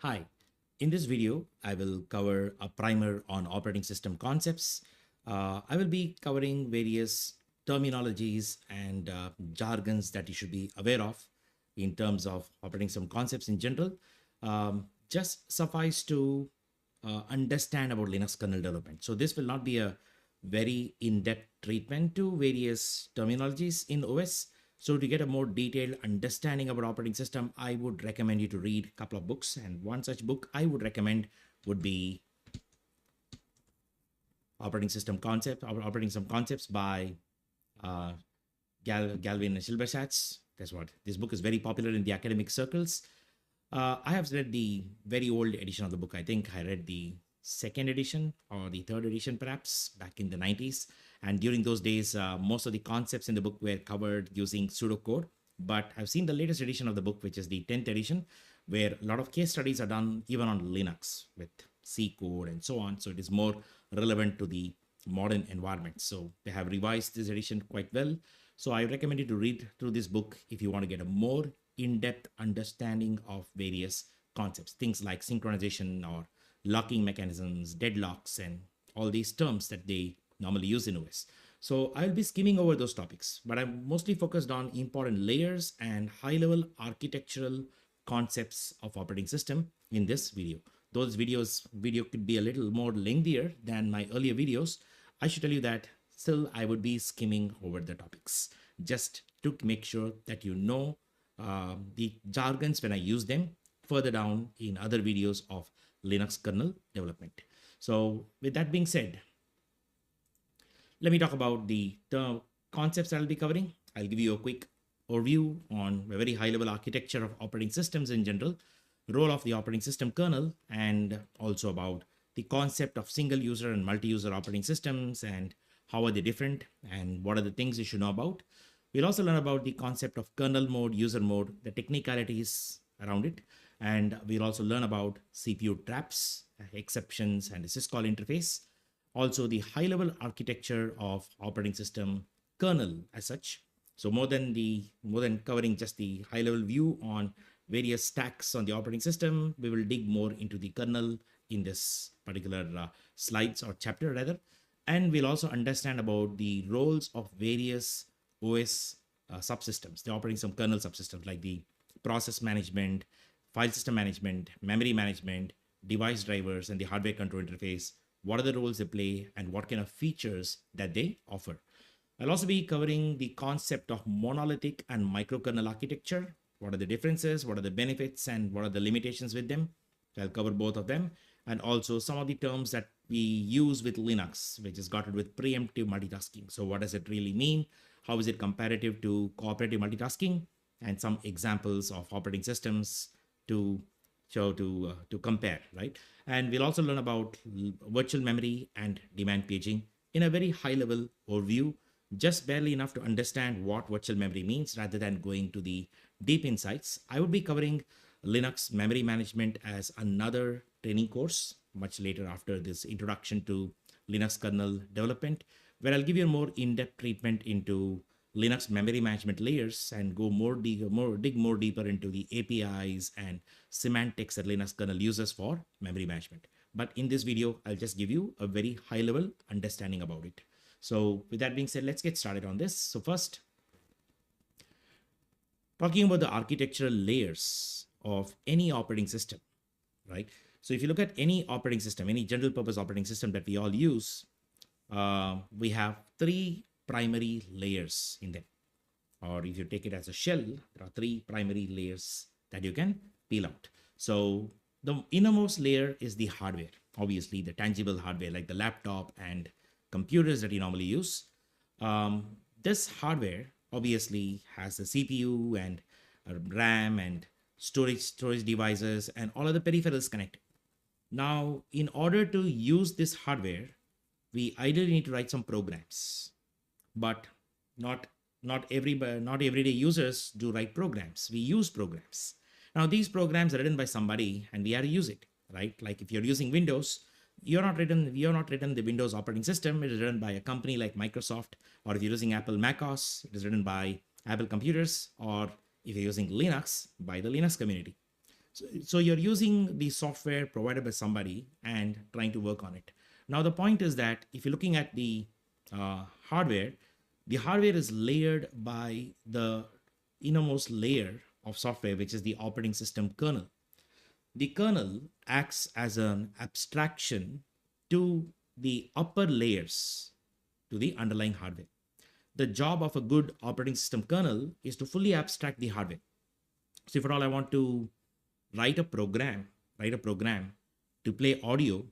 Hi, in this video, I will cover a primer on operating system concepts. I will be covering various terminologies and jargons that you should be aware of in terms of operating system concepts in general. Just suffice to understand about Linux kernel development. So this will not be a very in-depth treatment to various terminologies in OS. So to get a more detailed understanding about operating system, I would recommend you to read a couple of books. And one such book I would recommend would be Operating System Concepts by uh, Galvin and Silbersatz. Guess what? This book is very popular in the academic circles. I have read the very old edition of the book. I think I read the second edition or the third edition, perhaps back in the 90s. And during those days, most of the concepts in the book were covered using pseudocode. But I've seen the latest edition of the book, which is the 10th edition, where a lot of case studies are done even on Linux with C code and so on. So it is more relevant to the modern environment. So they have revised this edition quite well. So I recommend you to read through this book if you want to get a more in-depth understanding of various concepts, things like synchronization or locking mechanisms, deadlocks, and all these terms that they normally use in OS. So I'll be skimming over those topics, but I'm mostly focused on important layers and high-level architectural concepts of operating system in this video. Those video could be a little more lengthier than my earlier videos. I should tell you that still I would be skimming over the topics just to make sure that you know the jargons when I use them further down in other videos of Linux kernel development. So with that being said, let me talk about the concepts that I'll be covering. I'll give you a quick overview on a very high level architecture of operating systems in general, role of the operating system kernel, and also about the concept of single user and multi-user operating systems and how are they different and what are the things you should know about. We'll also learn about the concept of kernel mode, user mode, the technicalities around it, and we'll also learn about CPU traps, exceptions, and the syscall interface. Also, the high-level architecture of operating system kernel as such. So more than covering just the high-level view on various stacks on the operating system, we will dig more into the kernel in this particular slides or chapter rather, and we'll also understand about the roles of various OS subsystems, the operating system kernel subsystems like the process management, file system management, memory management, device drivers, and the hardware control interface. What are the roles they play and what kind of features that they offer. I'll also be covering the concept of monolithic and microkernel architecture. What are the differences, what are the benefits, and what are the limitations with them? I'll cover both of them. And also some of the terms that we use with Linux, which is got with preemptive multitasking. So what does it really mean? How is it comparative to cooperative multitasking? And some examples of operating systems to compare, right? And we'll also learn about virtual memory and demand paging in a very high level overview, just barely enough to understand what virtual memory means rather than going to the deep insights. I would be covering Linux memory management as another training course much later after this introduction to Linux kernel development, where I'll give you a more in-depth treatment into Linux memory management layers and go dig more deeper into the APIs and semantics that Linux kernel uses for memory management. But in this video, I'll just give you a very high level understanding about it. So with that being said, let's get started on this. So first, talking about the architectural layers of any operating system, right? So if you look at any operating system, any general purpose operating system that we all use, we have three primary layers in them. Or if you take it as a shell, there are three primary layers that you can peel out. So the innermost layer is the hardware, obviously the tangible hardware like the laptop and computers that you normally use. This hardware obviously has a CPU and a RAM and storage devices and all of the peripherals connected. Now, in order to use this hardware, we ideally need to write some programs, but not everyday users do write programs. We use programs. Now, these programs are written by somebody, and we have to use it, right? Like if you're using Windows, you're not written the Windows operating system. It is written by a company like Microsoft, or if you're using Apple macOS, it is written by Apple computers, or if you're using Linux, by the Linux community. So you're using the software provided by somebody and trying to work on it. Now, the point is that if you're looking at hardware, the hardware is layered by the innermost layer of software, which is the operating system kernel. The kernel acts as an abstraction to the upper layers to the underlying hardware. The job of a good operating system kernel is to fully abstract the hardware. So if at all I want to write a program to play audio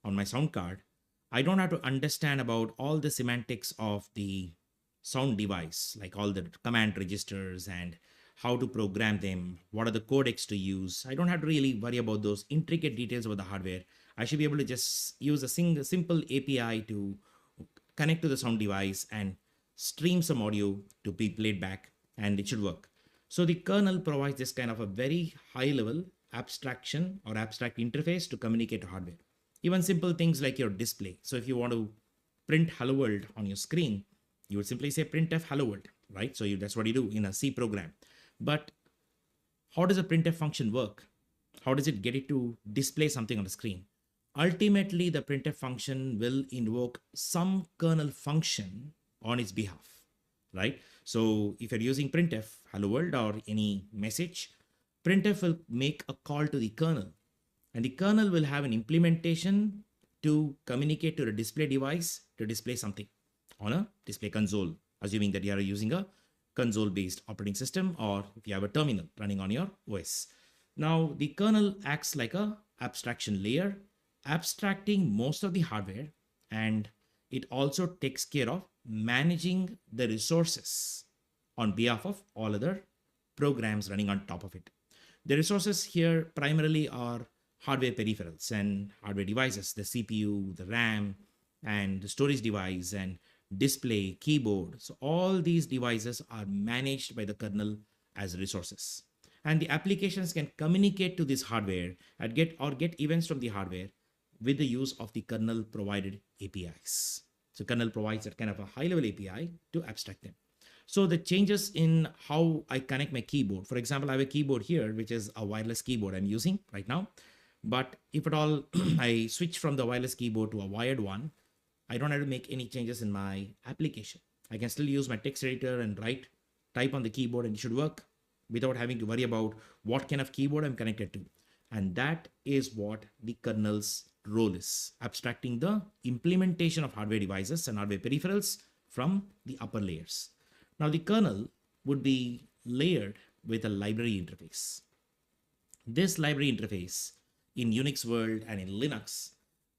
on my sound card, I don't have to understand about all the semantics of the sound device, like all the command registers and how to program them, what are the codecs to use. I don't have to really worry about those intricate details about the hardware. I should be able to just use a simple API to connect to the sound device and stream some audio to be played back, and it should work. So the kernel provides this kind of a very high level abstraction or abstract interface to communicate to hardware. Even simple things like your display. So if you want to print hello world on your screen, you would simply say printf hello world, right? So that's what you do in a C program. But how does a printf function work? How does it get it to display something on the screen? Ultimately, the printf function will invoke some kernel function on its behalf, right? So if you're using printf hello world or any message, printf will make a call to the kernel, and the kernel will have an implementation to communicate to the display device to display something on a display console, assuming that you are using a console based operating system, or if you have a terminal running on your OS. Now the kernel acts like a abstraction layer, abstracting most of the hardware, and it also takes care of managing the resources on behalf of all other programs running on top of it. The resources here primarily are hardware peripherals and hardware devices, the CPU, the RAM, and the storage device, and display, keyboard. So all these devices are managed by the kernel as resources. And the applications can communicate to this hardware and get events from the hardware with the use of the kernel provided APIs. So kernel provides a kind of a high level API to abstract them. So the changes in how I connect my keyboard, for example, I have a keyboard here, which is a wireless keyboard I'm using right now. But if at all I switch from the wireless keyboard to a wired one, I don't have to make any changes in my application. I can still use my text editor and type on the keyboard, and it should work without having to worry about what kind of keyboard I'm connected to. And that is what the kernel's role is, abstracting the implementation of hardware devices and hardware peripherals from the upper layers. Now the kernel would be layered with a library interface. This library interface in Unix world and in Linux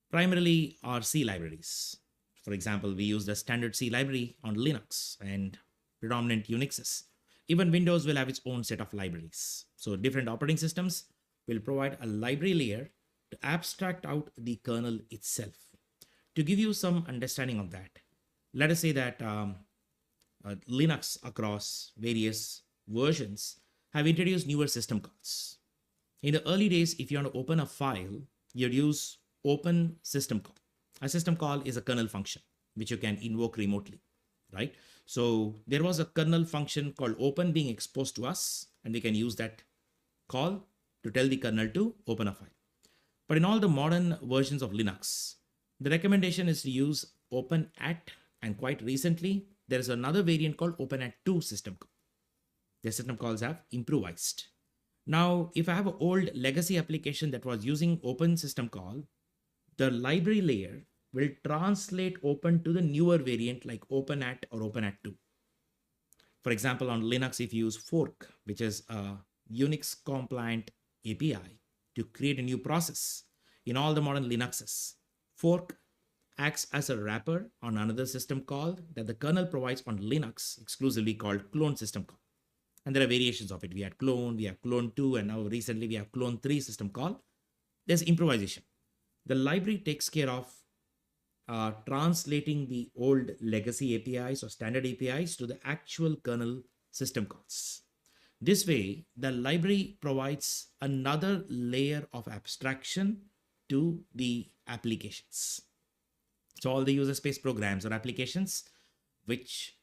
primarily are C libraries. For example, we use the standard C library on Linux and predominant Unixes. Even Windows will have its own set of libraries. So different operating systems will provide a library layer to abstract out the kernel itself. To give you some understanding of that, let us say that Linux across various versions have introduced newer system calls. In the early days, if you want to open a file, you'd use open system call. A system call is a kernel function which you can invoke remotely, right? So there was a kernel function called open being exposed to us, and we can use that call to tell the kernel to open a file. But in all the modern versions of Linux, the recommendation is to use open at, and quite recently, there is another variant called open at 2 system call. The system calls have improvised. Now, if I have an old legacy application that was using open system call, the library layer will translate open to the newer variant like open at or open at 2. For example, on Linux, if you use fork, which is a Unix compliant API to create a new process, in all the modern Linuxes, fork acts as a wrapper on another system call that the kernel provides on Linux exclusively called clone system call. And there are variations of it. We had clone, we have clone 2, and now recently we have clone 3 system call. There's improvisation. The library takes care of translating the old legacy APIs or standard APIs to the actual kernel system calls. This way, the library provides another layer of abstraction to the applications. So all the user space programs or applications which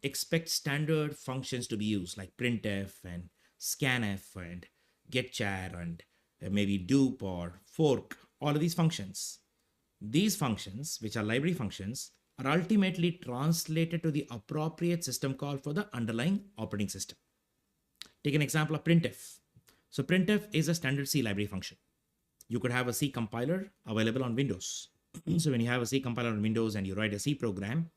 expect standard functions to be used like printf and scanf and getchar and maybe dupe or fork, all of these functions. These functions, which are library functions, are ultimately translated to the appropriate system call for the underlying operating system. Take an example of printf. So printf is a standard C library function. You could have a C compiler available on Windows. So when you have a C compiler on Windows and you write a C program,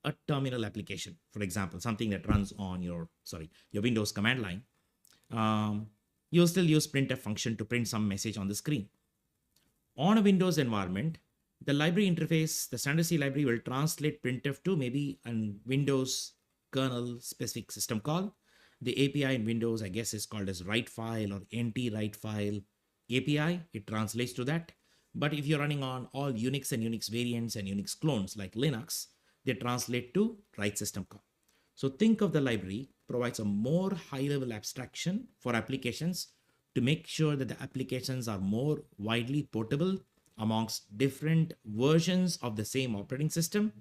a terminal application, for example, something that runs on your Windows command line, you'll still use printf function to print some message on the screen. On a Windows environment, the library interface, the standard C library, will translate printf to maybe a Windows kernel specific system call. The API in Windows, I guess, is called as write file or nt-write file API. It translates to that. But if you're running on all Unix and Unix variants and Unix clones like Linux, they translate to write system call. So think of the library provides a more high-level abstraction for applications to make sure that the applications are more widely portable amongst different versions of the same operating system.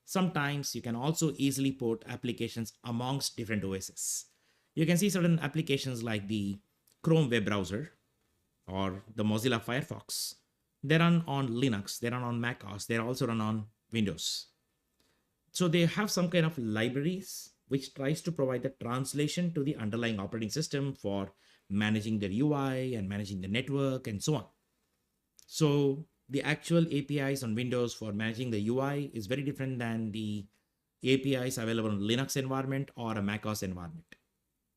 Sometimes you can also easily port applications amongst different OSs. You can see certain applications like the Chrome web browser or the Mozilla Firefox. They run on Linux, they run on Mac OS, they also run on Windows. So they have some kind of libraries which tries to provide the translation to the underlying operating system for managing their UI and managing the network and so on. So the actual APIs on Windows for managing the UI is very different than the APIs available on Linux environment or a Mac OS environment.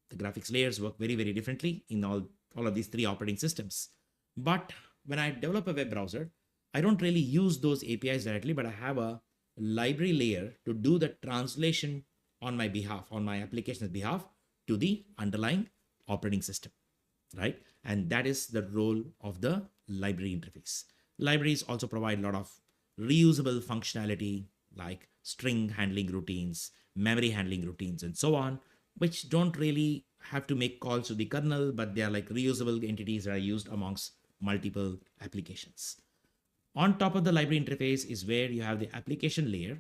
The graphics layers work very, very differently in all of these three operating systems. But when I develop a web browser, I don't really use those APIs directly, but I have a library layer to do the translation on my behalf, on my application's behalf, to the underlying operating system, right? And that is the role of the library interface. Libraries also provide a lot of reusable functionality like string handling routines, memory handling routines, and so on, which don't really have to make calls to the kernel, but they are like reusable entities that are used amongst multiple applications. On top of the library interface is where you have the application layer,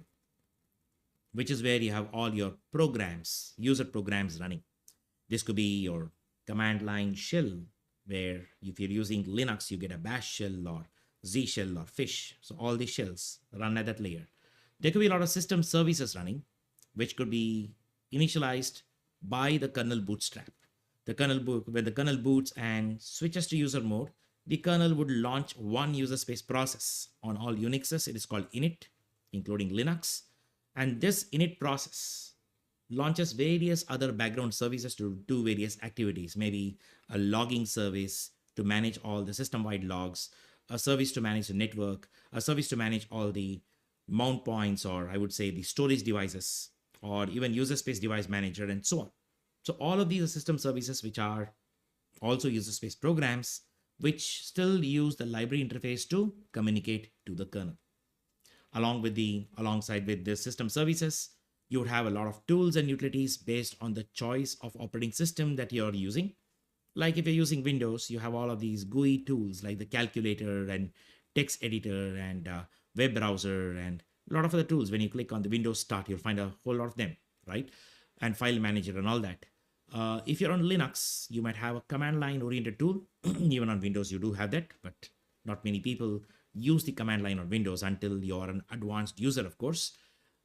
which is where you have all your programs, user programs running. This could be your command line shell, where if you're using Linux, you get a bash shell or Z shell or fish. So all these shells run at that layer. There could be a lot of system services running, which could be initialized by the kernel bootstrap. When the kernel boots and switches to user mode, the kernel would launch one user space process. On all Unixes, it is called init, including Linux. And this init process launches various other background services to do various activities, maybe a logging service to manage all the system-wide logs, a service to manage the network, a service to manage all the mount points, or I would say the storage devices, or even user space device manager, and so on. So all of these are system services which are also user space programs, which still use the library interface to communicate to the kernel. Alongside with the system services, you would have a lot of tools and utilities based on the choice of operating system that you're using. Like if you're using Windows, you have all of these GUI tools like the calculator and text editor and web browser and a lot of other tools. When you click on the Windows Start, you'll find a whole lot of them, right? And file manager and all that. If you're on Linux, you might have a command line oriented tool. Even on Windows, you do have that, but not many people use the command line on Windows until you're an advanced user, of course.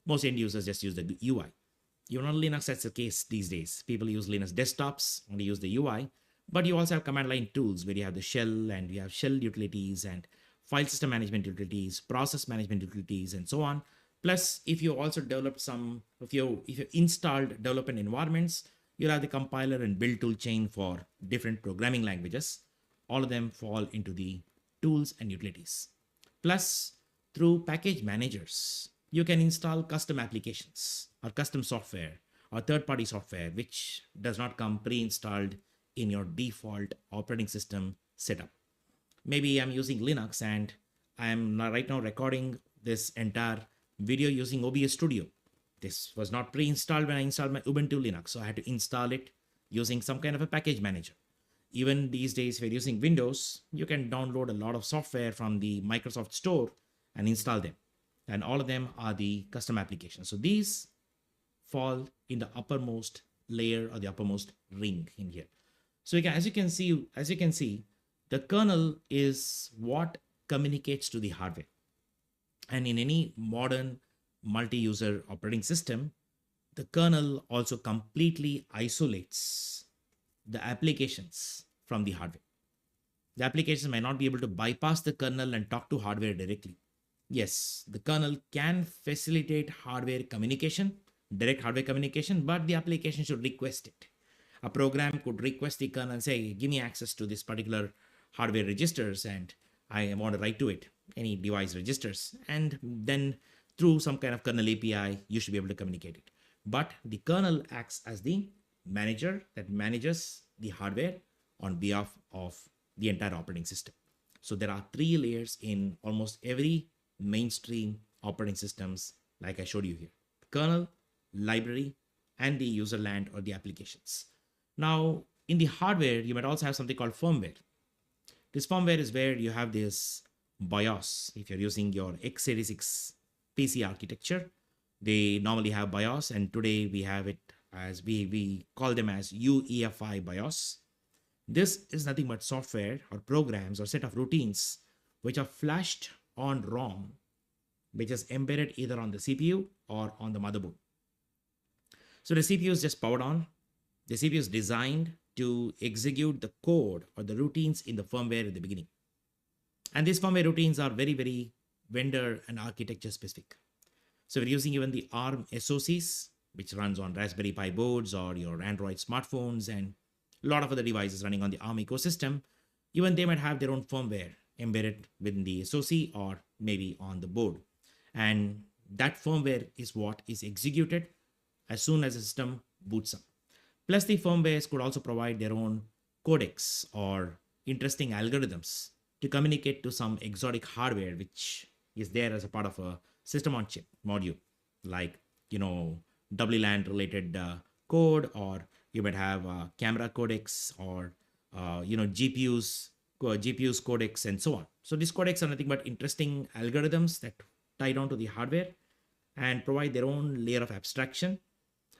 Most end users just use the UI. Even on Linux, that's the case these days. People use Linux desktops, only use the UI, but you also have command line tools where you have the shell and you have shell utilities and file system management utilities, process management utilities, and so on. Plus, if you also developed if you installed development environments, you'll have the compiler and build tool chain for different programming languages. All of them fall into the tools and utilities. Plus, through package managers, you can install custom applications or custom software or third-party software, which does not come pre-installed in your default operating system setup. Maybe I'm using Linux and I'm right now recording this entire video using OBS Studio. This was not pre-installed when I installed my Ubuntu Linux, so I had to install it using some kind of a package manager. Even these days, if you're using Windows, you can download a lot of software from the Microsoft Store and install them. And all of them are the custom applications. So these fall in the uppermost layer or the uppermost ring in here. So as you can see, the kernel is what communicates to the hardware. And in any modern multi-user operating system, the kernel also completely isolates the applications from the hardware. The applications may not be able to bypass the kernel and talk to hardware directly. Yes, the kernel can facilitate hardware communication, direct hardware communication, but the application should request it. A program could request the kernel and say, give me access to this particular hardware registers and I want to write to it, any device registers. And then through some kind of kernel API, you should be able to communicate it. But the kernel acts as the manager that manages the hardware on behalf of the entire operating system. So there are three layers in almost every mainstream operating systems, like I showed you here: kernel, library, and the user land or the applications. Now, in the hardware, you might also have something called firmware. This firmware is where you have this BIOS. If you're using your x86 PC architecture, they normally have BIOS, and today we have it as we call them as UEFI BIOS. This is nothing but software or programs or set of routines which are flashed on ROM, which is embedded either on the CPU or on the motherboard. So the CPU is just powered on. The CPU is designed to execute the code or the routines in the firmware at the beginning. And these firmware routines are very, very vendor and architecture specific. So we're using even the ARM SoCs, which runs on Raspberry Pi boards or your Android smartphones and a lot of other devices running on the ARM ecosystem. Even they might have their own firmware embedded within the SoC or maybe on the board. And that firmware is what is executed as soon as the system boots up. Plus, the firmwares could also provide their own codecs or interesting algorithms to communicate to some exotic hardware, which is there as a part of a system on chip module, like, WLAN related code, or you might have camera codecs or, GPUs codecs and so on. So these codecs are nothing but interesting algorithms that tie down to the hardware and provide their own layer of abstraction.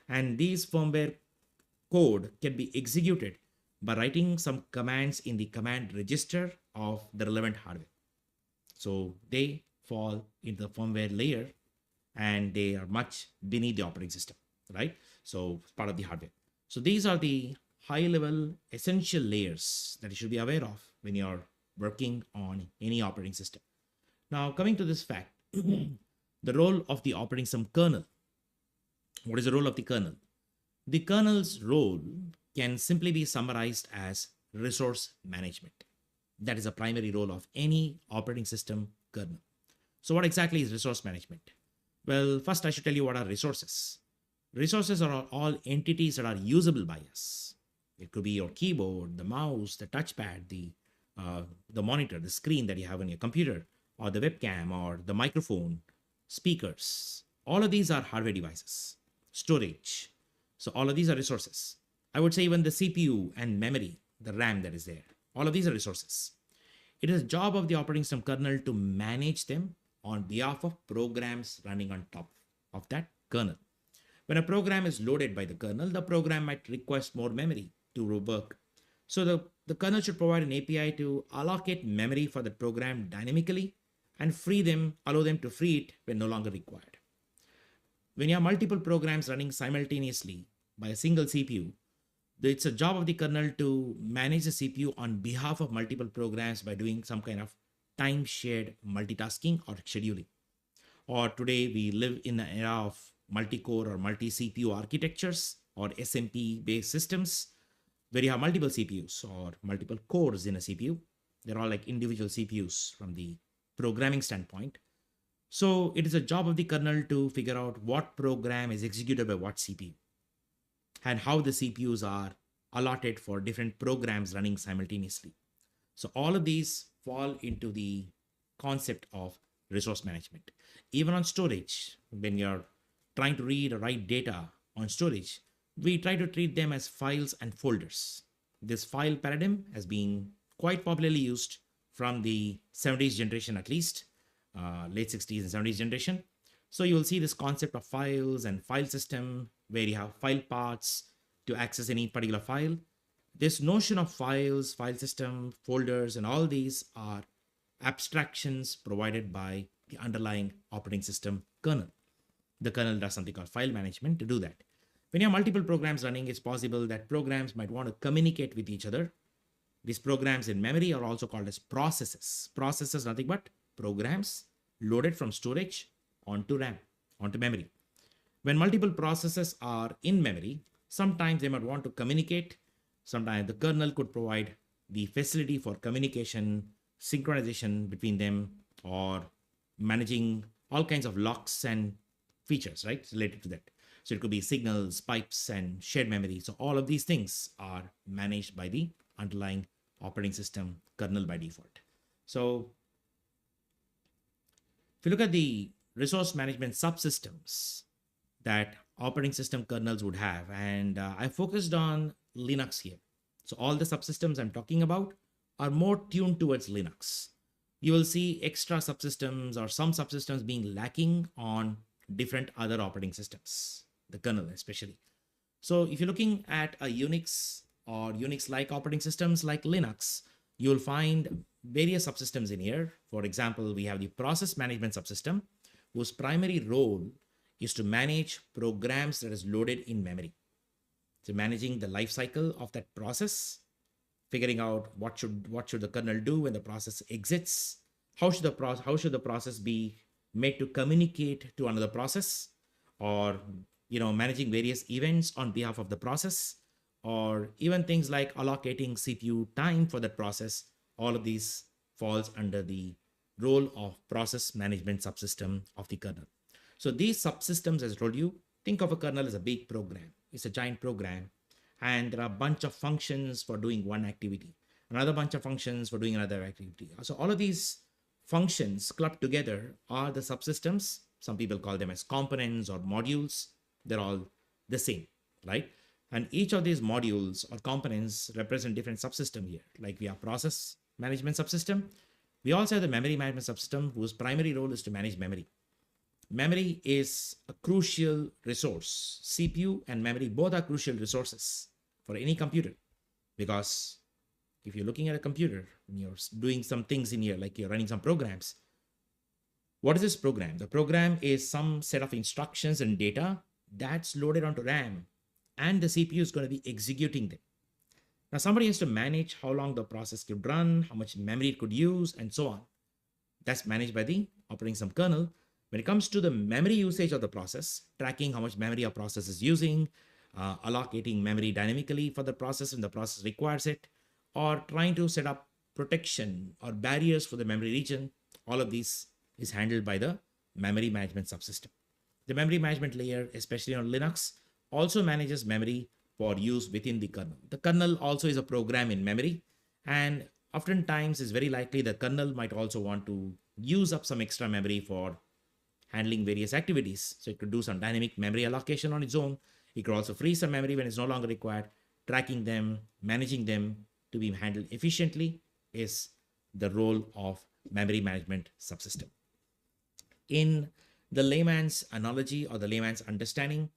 And these firmware code can be executed by writing some commands in the command register of the relevant hardware. So they fall into the firmware layer and they are much beneath the operating system, right? So it's part of the hardware. So these are the high level essential layers that you should be aware of when you're working on any operating system. Now, coming to this fact, the role of the operating system kernel. What is the role of the kernel? The kernel's role can simply be summarized as resource management. That is a primary role of any operating system kernel. So what exactly is resource management? Well, first I should tell you what are resources. Resources are all entities that are usable by us. It could be your keyboard, the mouse, the touchpad, the monitor, the screen that you have on your computer, or the webcam, or the microphone, speakers. All of these are hardware devices. Storage. So all of these are resources. I would say even the CPU and memory, the RAM that is there, all of these are resources. It is the job of the operating system kernel to manage them on behalf of programs running on top of that kernel. When a program is loaded by the kernel, the program might request more memory to work. So the kernel should provide an API to allocate memory for the program dynamically and allow them to free it when no longer required. When you have multiple programs running simultaneously by a single CPU, it's a job of the kernel to manage the CPU on behalf of multiple programs by doing some kind of time shared multitasking or scheduling. Or today we live in an era of multi-core or multi-CPU architectures or SMP based systems where you have multiple CPUs or multiple cores in a CPU. They're all like individual CPUs from the programming standpoint. So it is a job of the kernel to figure out what program is executed by what CPU and how the CPUs are allotted for different programs running simultaneously. So all of these fall into the concept of resource management. Even on storage, when you're trying to read or write data on storage, we try to treat them as files and folders. This file paradigm has been quite popularly used from the 70s generation at least, late 60s and 70s generation. So you will see this concept of files and file system where you have file paths to access any particular file. this notion of files, file system, folders, and all these are abstractions provided by the underlying operating system kernel. The kernel does something called file management to do that. When you have multiple programs running, it's possible that programs might want to communicate with each other. These programs in memory are also called as processes. Processes, nothing but programs loaded from storage onto RAM, onto memory. When multiple processes are in memory, sometimes they might want to communicate. Sometimes the kernel could provide the facility for communication, synchronization between them, or managing all kinds of locks and features, right, related to that. So it could be signals, pipes, and shared memory. So all of these things are managed by the underlying operating system kernel by default. So if you look at the resource management subsystems that operating system kernels would have, and I focused on Linux here. So all the subsystems I'm talking about are more tuned towards Linux. You will see extra subsystems or some subsystems being lacking on different other operating systems, the kernel especially. So if you're looking at a Unix or Unix-like operating systems like Linux, you'll find various subsystems in here. For example, we have the process management subsystem, whose primary role is to manage programs that is loaded in memory. So managing the life cycle of that process, figuring out what should the kernel do when the process exits, how should the process be made to communicate to another process, or managing various events on behalf of the process, or even things like allocating CPU time for that process. All of these falls under the role of process management subsystem of the kernel. So these subsystems, as I told you, think of a kernel as a big program. It's a giant program, and there are a bunch of functions for doing one activity, another bunch of functions for doing another activity. So all of these functions clubbed together are the subsystems. Some people call them as components or modules. They're all the same, right? And each of these modules or components represent different subsystem here. Like we have process management subsystem. We also have the memory management subsystem, whose primary role is to manage memory. Memory is a crucial resource. CPU and memory both are crucial resources for any computer, because if you're looking at a computer and you're doing some things in here, like you're running some programs, what is this program? The program is some set of instructions and data that's loaded onto RAM, and the CPU is going to be executing them. Now, somebody has to manage how long the process could run, how much memory it could use, and so on. That's managed by the operating system kernel. When it comes to the memory usage of the process, tracking how much memory a process is using, allocating memory dynamically for the process when the process requires it, or trying to set up protection or barriers for the memory region, all of these is handled by the memory management subsystem. The memory management layer, especially on Linux, also manages memory for use within the kernel. The kernel also is a program in memory, and oftentimes it's very likely the kernel might also want to use up some extra memory for handling various activities. So it could do some dynamic memory allocation on its own. It could also free some memory when it's no longer required. Tracking them, managing them to be handled efficiently is the role of memory management subsystem. In the layman's analogy or the layman's understanding,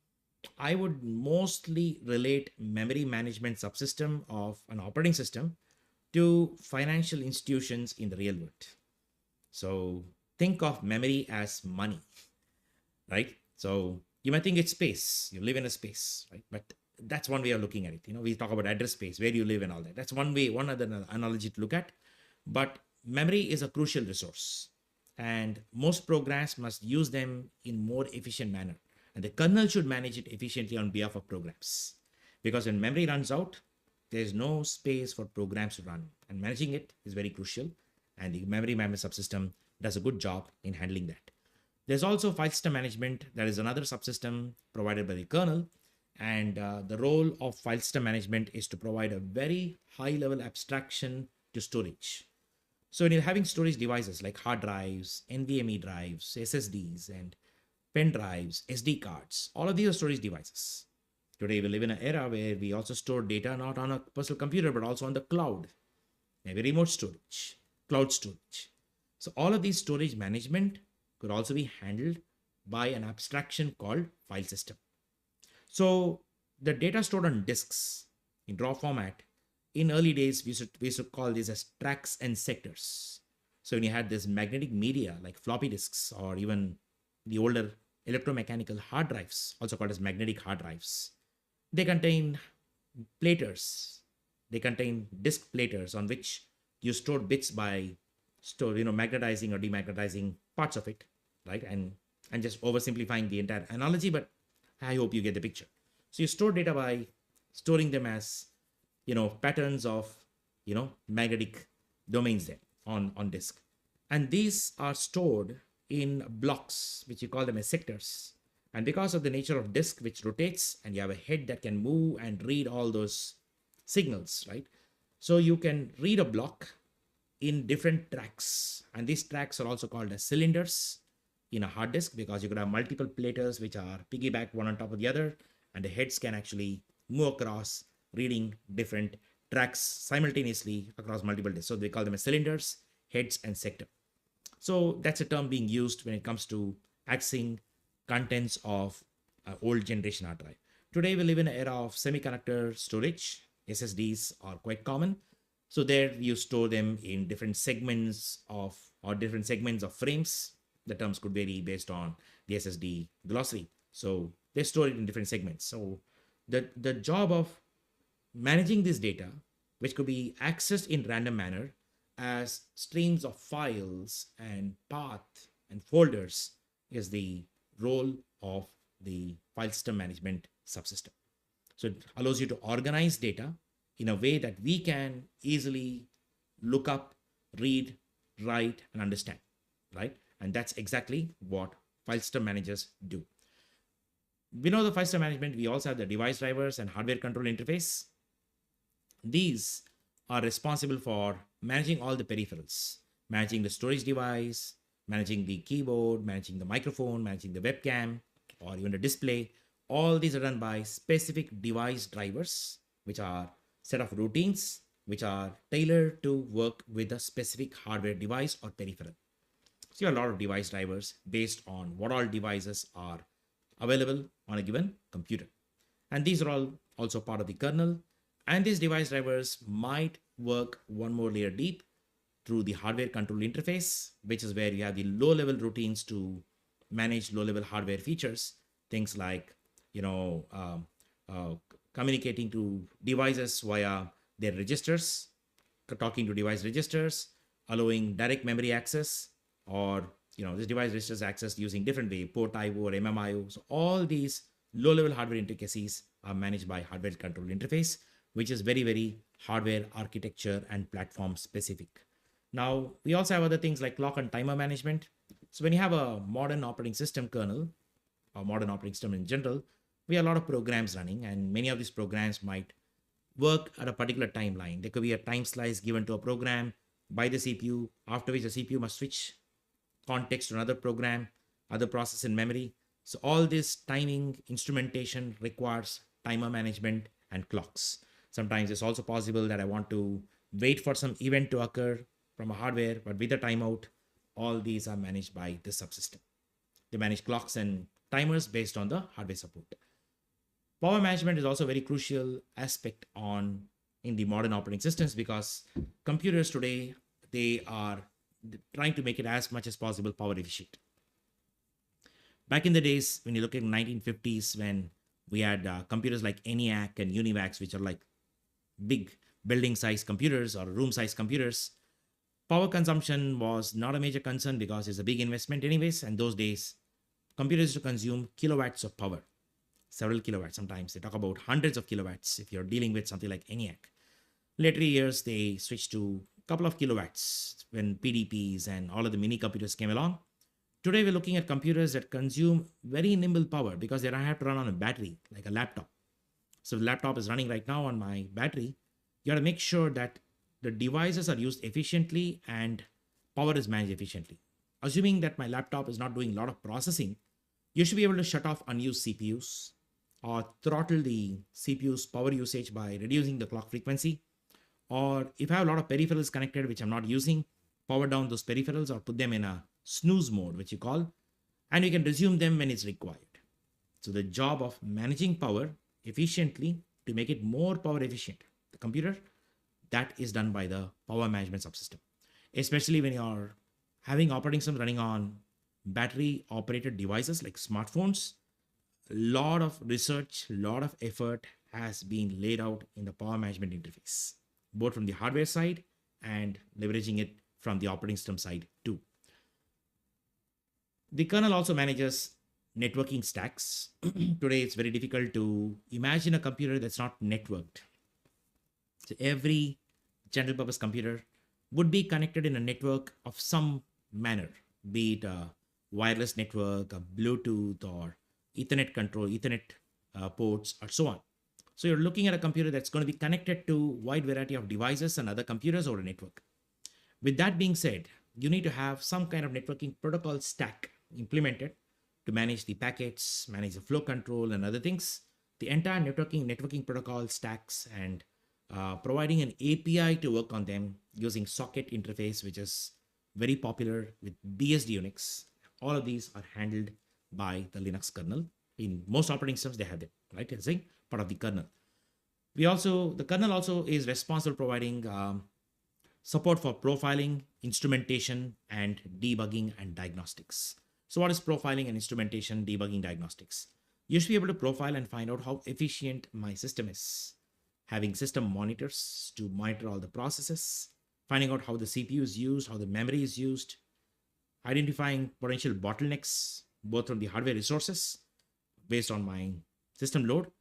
I would mostly relate memory management subsystem of an operating system to financial institutions in the real world. So think of memory as money, right? So you might think it's space. You live in a space, right? But that's one way of looking at it. We talk about address space, where you live and all that. That's one way, one other analogy to look at. But memory is a crucial resource, and most programs must use them in more efficient manner. And the kernel should manage it efficiently on behalf of programs. Because when memory runs out, there's no space for programs to run. And managing it is very crucial. And the memory management subsystem does a good job in handling that. There's also file system management. That is another subsystem provided by the kernel. And the role of file system management is to provide a very high level abstraction to storage. So when you're having storage devices like hard drives, NVMe drives, SSDs, and pen drives, SD cards, all of these are storage devices. Today we live in an era where we also store data not on a personal computer, but also on the cloud, maybe remote storage, cloud storage. So all of these storage management could also be handled by an abstraction called file system. So the data stored on disks in raw format in early days, we used to call these as tracks and sectors. So when you had this magnetic media like floppy disks or even the older electromechanical hard drives, also called as magnetic hard drives, they contain platers. They contain disk platers on which you store bits by magnetizing or demagnetizing parts of it, right? And just oversimplifying the entire analogy, but I hope you get the picture. So you store data by storing them as patterns of magnetic domains there on disk, and these are stored in blocks which you call them as sectors. And because of the nature of disk which rotates and you have a head that can move and read all those signals, right? So you can read a block in different tracks, and these tracks are also called as cylinders in a hard disk, because you could have multiple platers which are piggyback one on top of the other, and the heads can actually move across reading different tracks simultaneously across multiple disks. So they call them as cylinders, heads, and sector. So that's a term being used when it comes to accessing contents of old generation hard drive. Today we live in an era of semiconductor storage. SSDs are quite common. So there you store them in different segments of frames. The terms could vary based on the SSD glossary. So they store it in different segments. So the job of managing this data, which could be accessed in random manner as streams of files and path and folders, is the role of the file system management subsystem. So it allows you to organize data in a way that we can easily look up, read, write, and understand, right? And that's exactly what file system managers do. Below the file system management, we also have the device drivers and hardware control interface. These are responsible for managing all the peripherals, managing the storage device, managing the keyboard, managing the microphone, managing the webcam, or even the display. All these are done by specific device drivers, which are set of routines which are tailored to work with a specific hardware device or peripheral. So you have a lot of device drivers based on what all devices are available on a given computer. And these are all also part of the kernel. And these device drivers might work one more layer deep through the hardware control interface, which is where you have the low-level routines to manage low-level hardware features. Things like, communicating to devices via their registers, talking to device registers, allowing direct memory access, or this device registers access using different way, port IO or MMIO. So all these low-level hardware intricacies are managed by hardware control interface, which is very, very hardware architecture and platform specific. Now, we also have other things like clock and timer management. So when you have a modern operating system kernel, or modern operating system in general, we have a lot of programs running, and many of these programs might work at a particular timeline. There could be a time slice given to a program by the CPU, after which the CPU must switch context to another program, other process in memory. So all this timing instrumentation requires timer management and clocks. Sometimes it's also possible that I want to wait for some event to occur from a hardware, but with a timeout. All these are managed by the subsystem. They manage clocks and timers based on the hardware support. Power management is also a very crucial aspect in the modern operating systems, because computers today, they are trying to make it as much as possible power efficient. Back in the days, when you look at 1950s, when we had computers like ENIAC and UNIVACs, which are like big building size computers or room size computers, power consumption was not a major concern because it's a big investment anyways. And those days, computers used to consume kilowatts of power, several kilowatts. Sometimes they talk about hundreds of kilowatts if you're dealing with something like ENIAC. Later years, they switched to a couple of kilowatts when PDPs and all of the mini computers came along. Today, we're looking at computers that consume very nimble power because they don't have to run on a battery like a laptop. So the laptop is running right now on my battery. You got to make sure that the devices are used efficiently and power is managed efficiently. Assuming that my laptop is not doing a lot of processing, you should be able to shut off unused CPUs or throttle the CPU's power usage by reducing the clock frequency. Or if I have a lot of peripherals connected which I'm not using, power down those peripherals or put them in a snooze mode, which you call, and you can resume them when it's required. So the job of managing power efficiently to make it more power efficient, the computer, that is done by the power management subsystem, especially when you're having operating system running on battery operated devices like smartphones. A lot of research, a lot of effort has been laid out in the power management interface, both from the hardware side and leveraging it from the operating system side too. The kernel also manages networking stacks. Today, it's very difficult to imagine a computer that's not networked. So every general purpose computer would be connected in a network of some manner, be it a wireless network, a Bluetooth, or Ethernet control, Ethernet ports, or so on. So you're looking at a computer that's going to be connected to a wide variety of devices and other computers over a network. With that being said, you need to have some kind of networking protocol stack implemented to manage the packets, manage the flow control, and other things. The entire networking protocol stacks and providing an API to work on them using socket interface, which is very popular with BSD Unix. All of these are handled by the Linux kernel. In most operating systems, they have them, right? It's a part of the kernel. The kernel also is responsible for providing support for profiling, instrumentation, and debugging and diagnostics. So what is profiling and instrumentation, debugging, diagnostics? You should be able to profile and find out how efficient my system is. Having system monitors to monitor all the processes, finding out how the CPU is used, how the memory is used, identifying potential bottlenecks, both from the hardware resources based on my system load,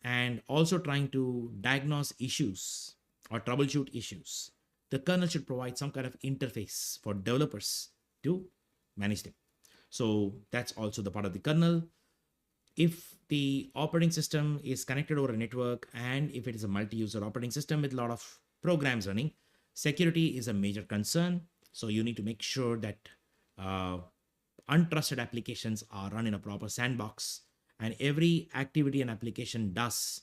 and also trying to diagnose issues or troubleshoot issues. The kernel should provide some kind of interface for developers to manage them. So that's also the part of the kernel. If the operating system is connected over a network and if it is a multi-user operating system with a lot of programs running, security is a major concern. So you need to make sure that untrusted applications are run in a proper sandbox, and every activity an application does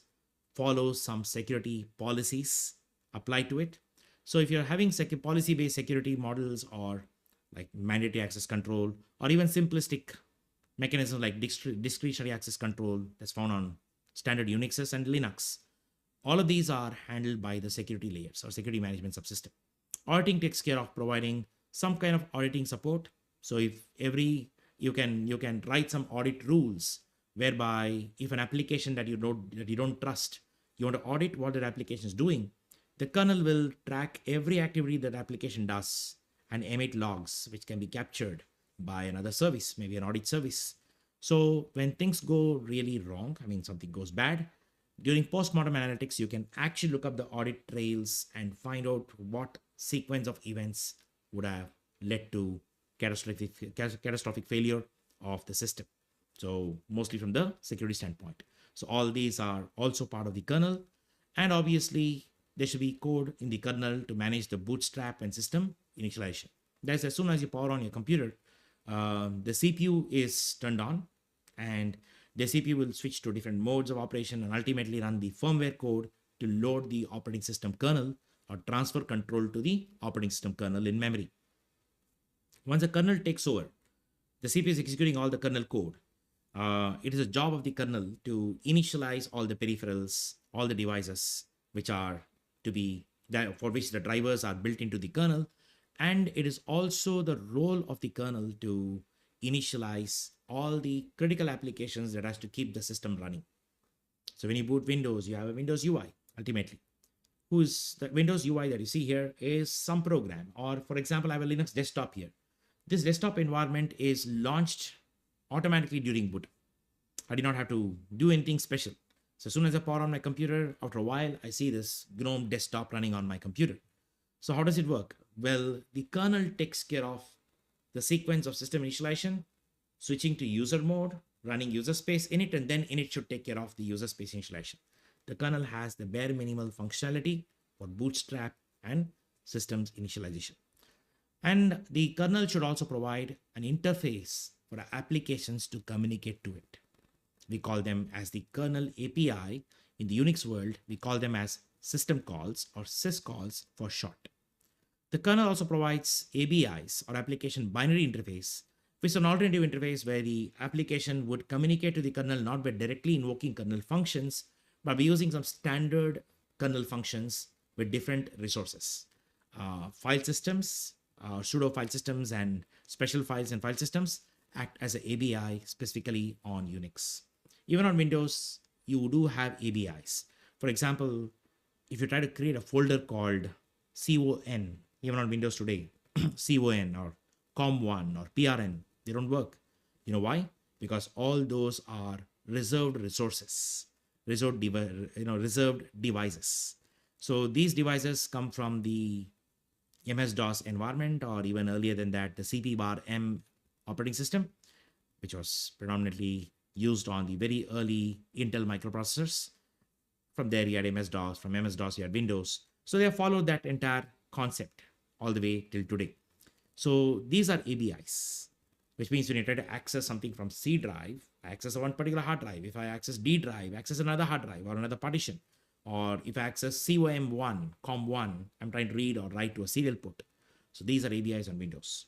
follow some security policies applied to it. So if you're having policy-based security models or like mandatory access control or even simplistic mechanisms like discretionary access control that's found on standard Unixes and Linux, all of these are handled by the security layers or security management subsystem. Auditing takes care of providing some kind of auditing support. So if you can write some audit rules whereby if an application that you don't trust, you want to audit what that application is doing, the kernel will track every activity that application does and emit logs, which can be captured by another service, maybe an audit service. So when things go really wrong, something goes bad, during postmortem analytics, you can actually look up the audit trails and find out what sequence of events would have led to catastrophic failure of the system. So mostly from the security standpoint. So all these are also part of the kernel. And obviously, there should be code in the kernel to manage the bootstrap and system initialization. That's as soon as you power on your computer, the CPU is turned on and the CPU will switch to different modes of operation and ultimately run the firmware code to load the operating system kernel or transfer control to the operating system kernel in memory. Once the kernel takes over, the CPU is executing all the kernel code. It is a job of the kernel to initialize all the peripherals, all the devices which are for which the drivers are built into the kernel. And it is also the role of the kernel to initialize all the critical applications that has to keep the system running. So when you boot Windows, you have a Windows UI ultimately. The Windows UI that you see here is some program, or for example, I have a Linux desktop here. This desktop environment is launched automatically during boot. I did not have to do anything special. So as soon as I power on my computer, after a while, I see this GNOME desktop running on my computer. So how does it work? Well, the kernel takes care of the sequence of system initialization, switching to user mode, running user space init, and then init should take care of the user space initialization. The kernel has the bare minimal functionality for bootstrap and systems initialization. And the kernel should also provide an interface for applications to communicate to it. We call them as the kernel API. In the Unix world, we call them as system calls or syscalls for short. The kernel also provides ABIs or application binary interface, which is an alternative interface where the application would communicate to the kernel not by directly invoking kernel functions, but by using some standard kernel functions with different resources. File systems, pseudo file systems, and special files and file systems act as an ABI specifically on Unix. Even on Windows, you do have ABIs. For example, if you try to create a folder called CON, even on Windows today, CON or COM1 or PRN, they don't work. You know why? Because all those are reserved resources, reserved devices. So these devices come from the MS-DOS environment, or even earlier than that, the CP_M operating system, which was predominantly used on the very early Intel microprocessors. From there, you had MS-DOS. From MS-DOS, you had Windows. So they have followed that entire concept all the way till today. So these are ABIs, which means when you try to access something from C drive, I access one particular hard drive. If I access D drive, access another hard drive or another partition. Or if I access COM1, I'm trying to read or write to a serial port. So these are ABIs on Windows.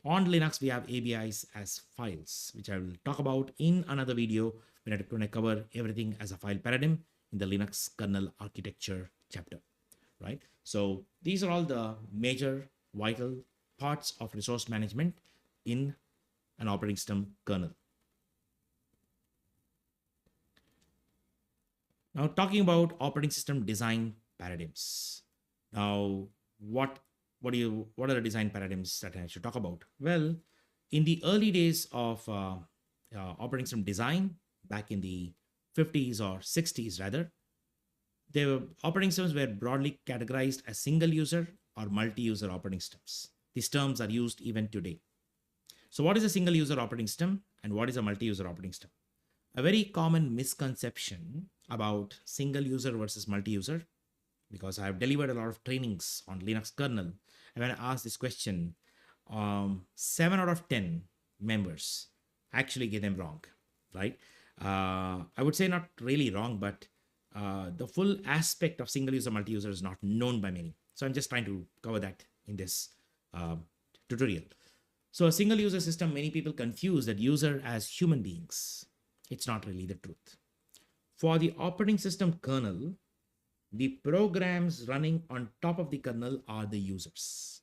On Linux, we have ABIs as files, which I will talk about in another video when I cover everything as a file paradigm in the Linux kernel architecture chapter, right? So these are all the major vital parts of resource management in an operating system kernel. Now, talking about operating system design paradigms. Now, what are the design paradigms that I should talk about? Well, in the early days of operating system design, back in the 50s or 60s rather, operating systems were broadly categorized as single user or multi-user operating systems. These terms are used even today. So what is a single user operating system and what is a multi-user operating system? A very common misconception about single user versus multi-user, because I have delivered a lot of trainings on Linux kernel, and when I asked this question, 7 out of 10 members actually get them wrong, right? I would say not really wrong, but the full aspect of single user, multi-user is not known by many. So I'm just trying to cover that in this tutorial. So a single user system, many people confuse that user as human beings. It's not really the truth. For the operating system kernel, the programs running on top of the kernel are the users.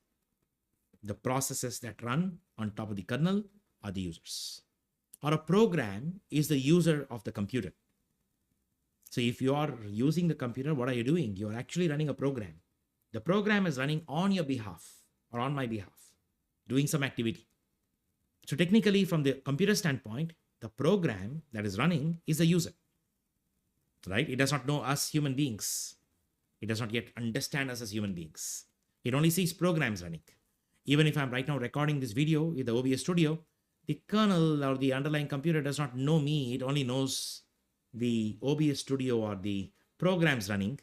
The processes that run on top of the kernel are the users. Or a program is the user of the computer. So if you are using the computer, what are you doing? You're actually running a program. The program is running on your behalf or on my behalf, doing some activity. So technically, from the computer standpoint, the program that is running is the user, right? It does not know us human beings. It does not yet understand us as human beings. It only sees programs running. Even if I'm right now recording this video with the OBS Studio, the kernel or the underlying computer does not know me. It only knows the OBS Studio or the programs running,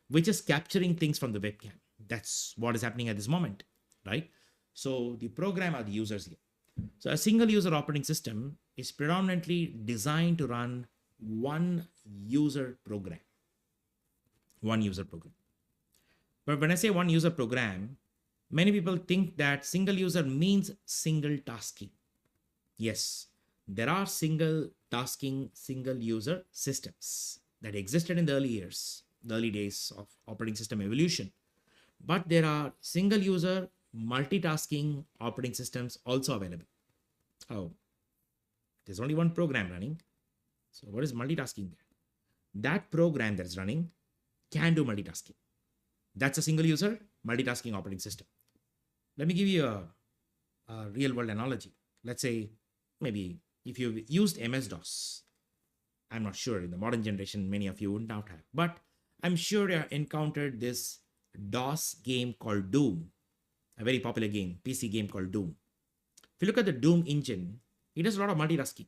which is capturing things from the webcam. That's what is happening at this moment, right? So the program are the users here. So a single user operating system is predominantly designed to run one user program. One user program. But when I say one user program, many people think that single user means single tasking. Yes, there are single tasking, single user systems that existed in the early days of operating system evolution. But there are single user multitasking operating systems also available. Oh, there's only one program running. So what is multitasking there? That program that is running can do multitasking. That's a single user multitasking operating system. Let me give you a real world analogy. Let's say maybe if you've used MS-DOS, I'm not sure in the modern generation, many of you would not have, but I'm sure you have encountered this DOS game called Doom, a very popular game, PC game called Doom. If you look at the Doom engine, it does a lot of multitasking.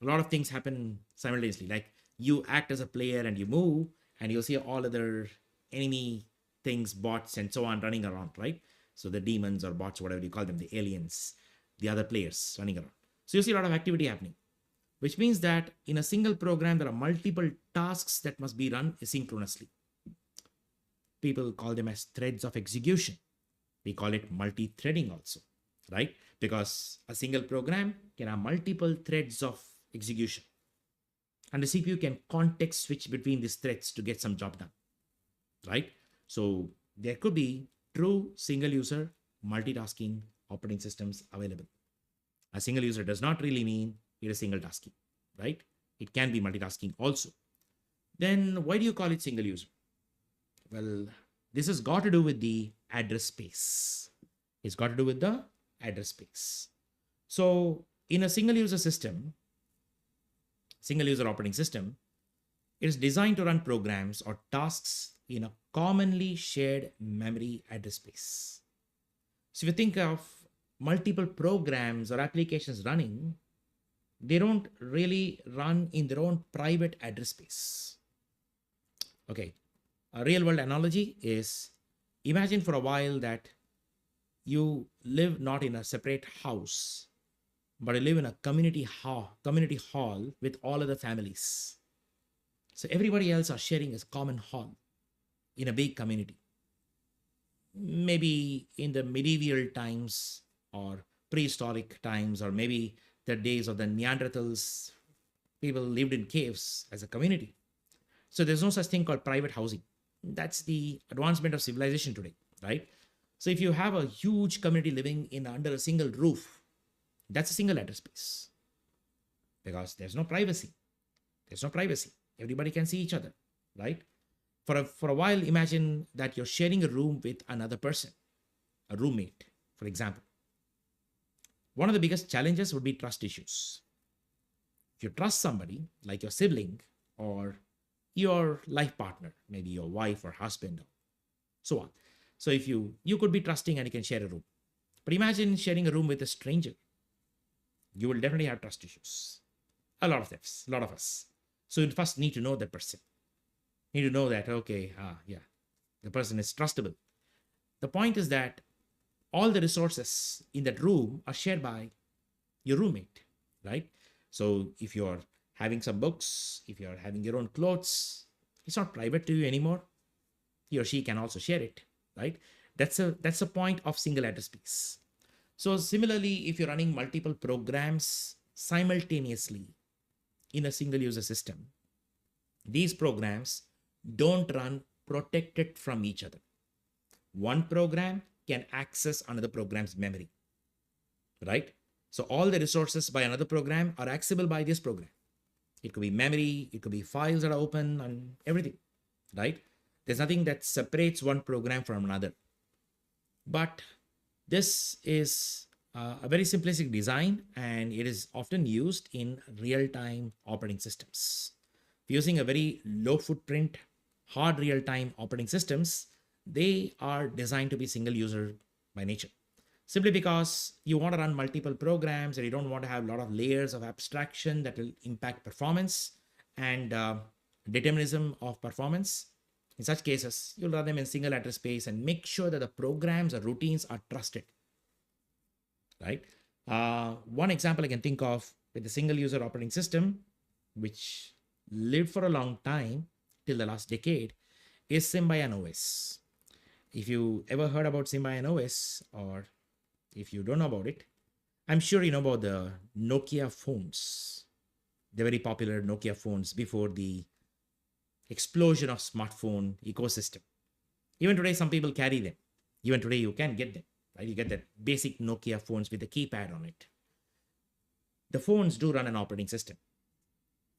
A lot of things happen simultaneously, like you act as a player and you move, and you'll see all other enemy things, bots, and so on running around, right? So the demons or bots, whatever you call them, the aliens, the other players running around. So you see a lot of activity happening, which means that in a single program, there are multiple tasks that must be run asynchronously. People call them as threads of execution. We call it multi-threading also, right? Because a single program can have multiple threads of execution. And the CPU can context switch between these threads to get some job done, right? So there could be true single user multitasking operating systems available. A single user does not really mean it is single tasking, right? It can be multitasking also. Then why do you call it single user? Well, this has got to do with the address space. It's got to do with the address space. So in a single user system, single user operating system, it is designed to run programs or tasks in a commonly shared memory address space. So if you think of multiple programs or applications running, they don't really run in their own private address space. Okay, a real world analogy is, imagine for a while that you live not in a separate house, but you live in a community hall with all other families. So everybody else are sharing a common hall in a big community. Maybe in the medieval times or prehistoric times, or maybe the days of the Neanderthals, people lived in caves as a community. So there's no such thing called private housing. That's the advancement of civilization today, right? So if you have a huge community living in under a single roof, that's a single address space, because there's no privacy. There's no privacy. Everybody can see each other, right? For a while, imagine that you're sharing a room with another person, a roommate, for example. One of the biggest challenges would be trust issues. If you trust somebody, like your sibling or your life partner, maybe your wife or husband, so on. So if you could be trusting and you can share a room. But imagine sharing a room with a stranger. You will definitely have trust issues. A lot of us. So you first need to know that person. You need to know that, okay, yeah, the person is trustable. The point is that all the resources in that room are shared by your roommate, right? So if you're having some books, if you're having your own clothes, it's not private to you anymore. He or she can also share it, right? That's a point of single address space. So similarly, if you're running multiple programs simultaneously in a single user system, these programs don't run protected from each other. One program can access another program's memory, right? So all the resources by another program are accessible by this program. It could be memory, it could be files that are open and everything, right? There's nothing that separates one program from another. But this is a very simplistic design, and it is often used in real-time operating systems. Using a very low footprint, hard real-time operating systems, they are designed to be single user by nature. Simply because you want to run multiple programs and you don't want to have a lot of layers of abstraction that will impact performance and determinism of performance. In such cases, you'll run them in single address space and make sure that the programs or routines are trusted, right? One example I can think of with the single user operating system, which lived for a long time till the last decade, is Symbian OS. If you ever heard about Symbian OS, or if you don't know about it, I'm sure you know about the Nokia phones. The very popular Nokia phones before the explosion of smartphone ecosystem. Even today, some people carry them. Even today, you can get them, right? You get that basic Nokia phones with the keypad on it. The phones do run an operating system.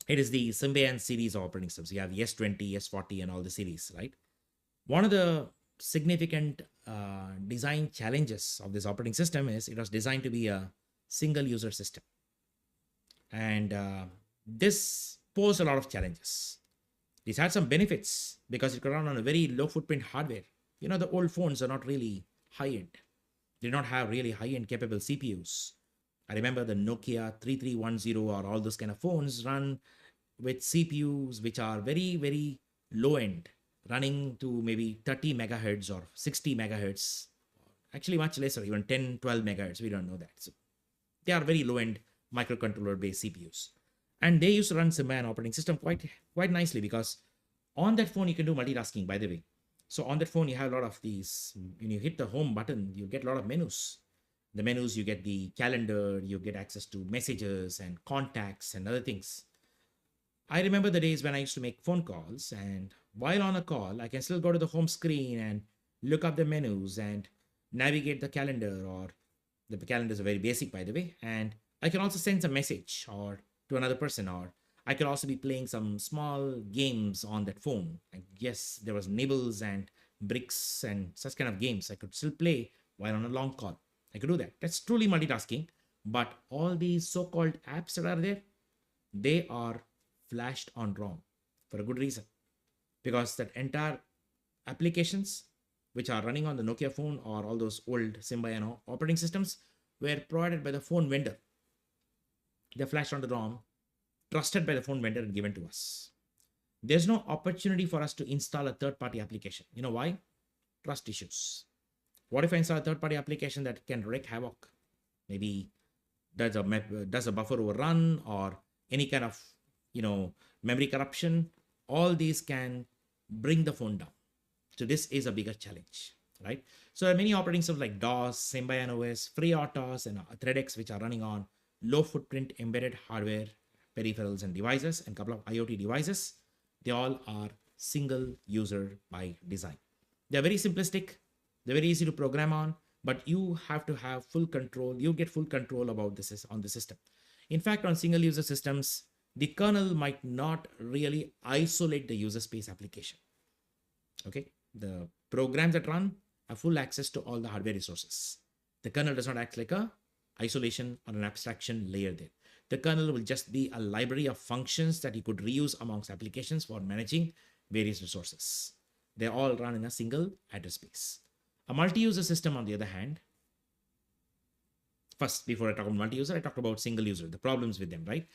It is the Symbian series of operating systems. You have the S20, S40, and all the series, right? One of the significant design challenges of this operating system is it was designed to be a single user system. And this posed a lot of challenges. This had some benefits because it could run on a very low footprint hardware. You know, the old phones are not really high end. They do not have really high end capable CPUs. I remember the Nokia 3310 or all those kind of phones run with CPUs which are very, very low end, running to maybe 30 megahertz or 60 megahertz, actually much lesser, even 10, 12 megahertz. We don't know that. So they are very low end microcontroller based CPUs. And they used to run Symbian operating system quite nicely, because on that phone you can do multitasking, by the way. So on that phone you have a lot of these, when you hit the home button, you get a lot of menus. The menus, you get the calendar, you get access to messages and contacts and other things. I remember the days when I used to make phone calls, and while on a call, I can still go to the home screen and look up the menus and navigate the calendar, or the calendars are very basic, by the way. And I can also send some message or to another person, or I could also be playing some small games on that phone. And yes, there was nibbles and bricks and such kind of games I could still play while on a long call. I could do that. That's truly multitasking. But all these so-called apps that are there, they are flashed on ROM for a good reason, because that entire applications which are running on the Nokia phone or all those old Symbian operating systems were provided by the phone vendor. They're flashed on the ROM, trusted by the phone vendor and given to us. There's no opportunity for us to install a third-party application. You know why? Trust issues. What if I install a third-party application that can wreak havoc? Maybe does a buffer overrun or any kind of memory corruption. All these can bring the phone down. So this is a bigger challenge, right? So there are many operating systems like DOS, Symbian OS, FreeRTOS, and ThreadX, which are running on low footprint embedded hardware, peripherals, and devices, and a couple of IoT devices. They all are single user by design. They're very simplistic. They're very easy to program on, but you have to have full control. You get full control about this on the system. In fact, on single user systems, the kernel might not really isolate the user space application. Okay. The programs that run have full access to all the hardware resources. The kernel does not act like a isolation or an abstraction layer there. The kernel will just be a library of functions that you could reuse amongst applications for managing various resources. They all run in a single address space. A multi-user system, on the other hand, first, before I talk about multi-user, I talked about single user, the problems with them, right?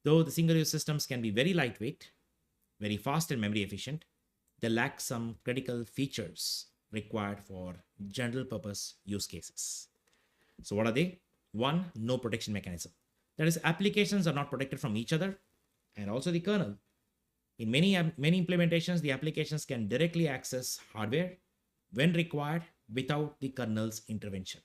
Though the single user systems can be very lightweight, very fast and memory efficient, they lack some critical features required for general purpose use cases. So what are they? One, no protection mechanism. That is, applications are not protected from each other and also the kernel. In many implementations, the applications can directly access hardware when required without the kernel's intervention.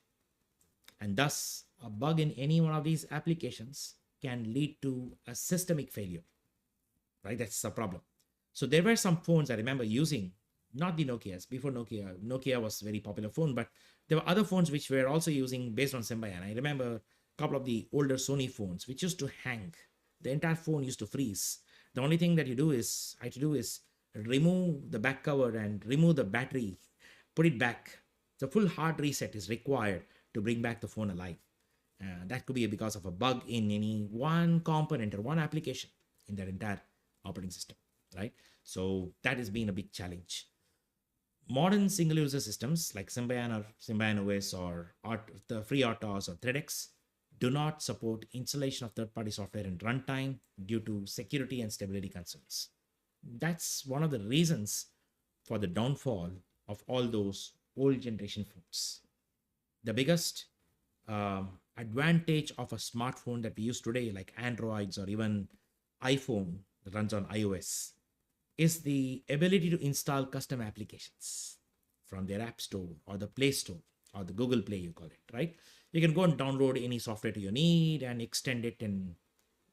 And thus, a bug in any one of these applications can lead to a systemic failure, right? That's the problem. So there were some phones I remember using, not the Nokias. Before Nokia was a very popular phone, but there were other phones which were also using based on Symbian. I remember a couple of the older Sony phones which used to hang. The entire phone used to freeze. The only thing that I had to do is remove the back cover and remove the battery, put it back. The full hard reset is required to bring back the phone alive. That could be because of a bug in any one component or one application in that entire operating system, right? So that has been a big challenge. Modern single-user systems like Symbian or Symbian OS or the FreeRTOS or ThreadX do not support installation of third-party software in runtime due to security and stability concerns. That's one of the reasons for the downfall of all those old generation phones. The biggest advantage of a smartphone that we use today, like Androids or even iPhone that runs on iOS, is the ability to install custom applications from their App Store or the Play Store or the Google Play, you call it, right? You can go and download any software to your need and extend it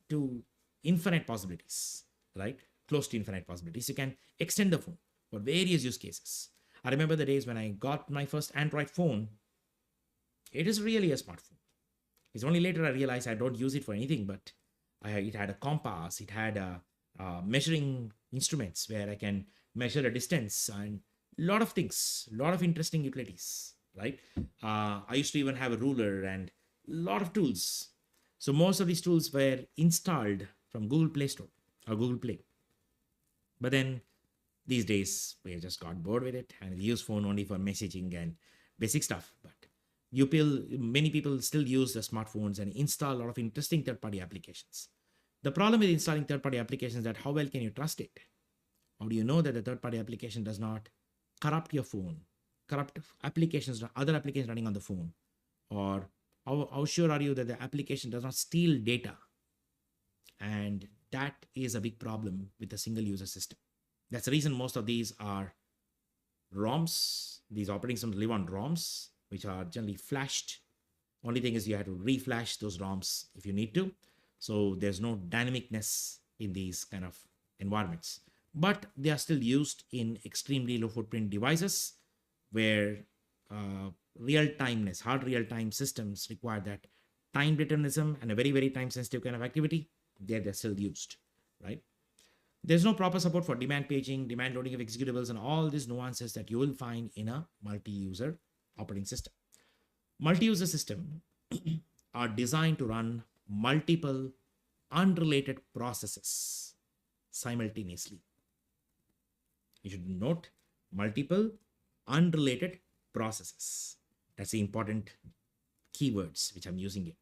to infinite possibilities, right? Close to infinite possibilities. You can extend the phone for various use cases. I remember the days when I got my first Android phone. It is really a smartphone. It's only later I realized I don't use it for anything, but it had a compass, it had a measuring instruments where I can measure a distance and a lot of things, a lot of interesting utilities, right? I used to even have a ruler and a lot of tools. So most of these tools were installed from Google Play Store or Google Play. But then these days we have just got bored with it and we use phone only for messaging and basic stuff. But many people still use the smartphones and install a lot of interesting third-party applications. The problem with installing third-party applications is that how well can you trust it? How do you know that the third-party application does not corrupt your phone, corrupt applications, other applications running on the phone? Or how sure are you that the application does not steal data? And that is a big problem with a single user system. That's the reason most of these are ROMs. These operating systems live on ROMs, which are generally flashed. Only thing is you have to reflash those ROMs if you need to. So there's no dynamicness in these kind of environments. but they are still used in extremely low footprint devices where real timeness, hard real time systems require that time determinism and a very, very time sensitive kind of activity. They're still used, right? There's no proper support for demand paging, demand loading of executables, and all these nuances that you will find in a multi user operating system. Multi user systems are designed to run multiple unrelated processes simultaneously. You should note multiple unrelated processes. That's the important keywords which I'm using here.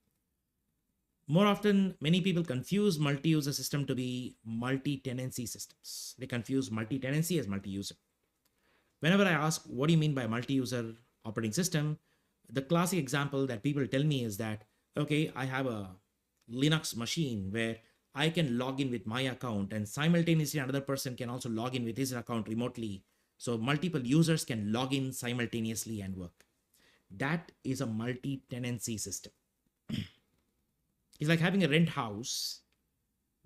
More often, many people confuse multi-user system to be multi-tenancy systems. They confuse multi-tenancy as multi-user. Whenever I ask, what do you mean by multi-user operating system? The classic example that people tell me is that, okay, I have a Linux machine where I can log in with my account and simultaneously another person can also log in with his account remotely. So multiple users can log in simultaneously and work. That is a multi-tenancy system. It's like having a rent house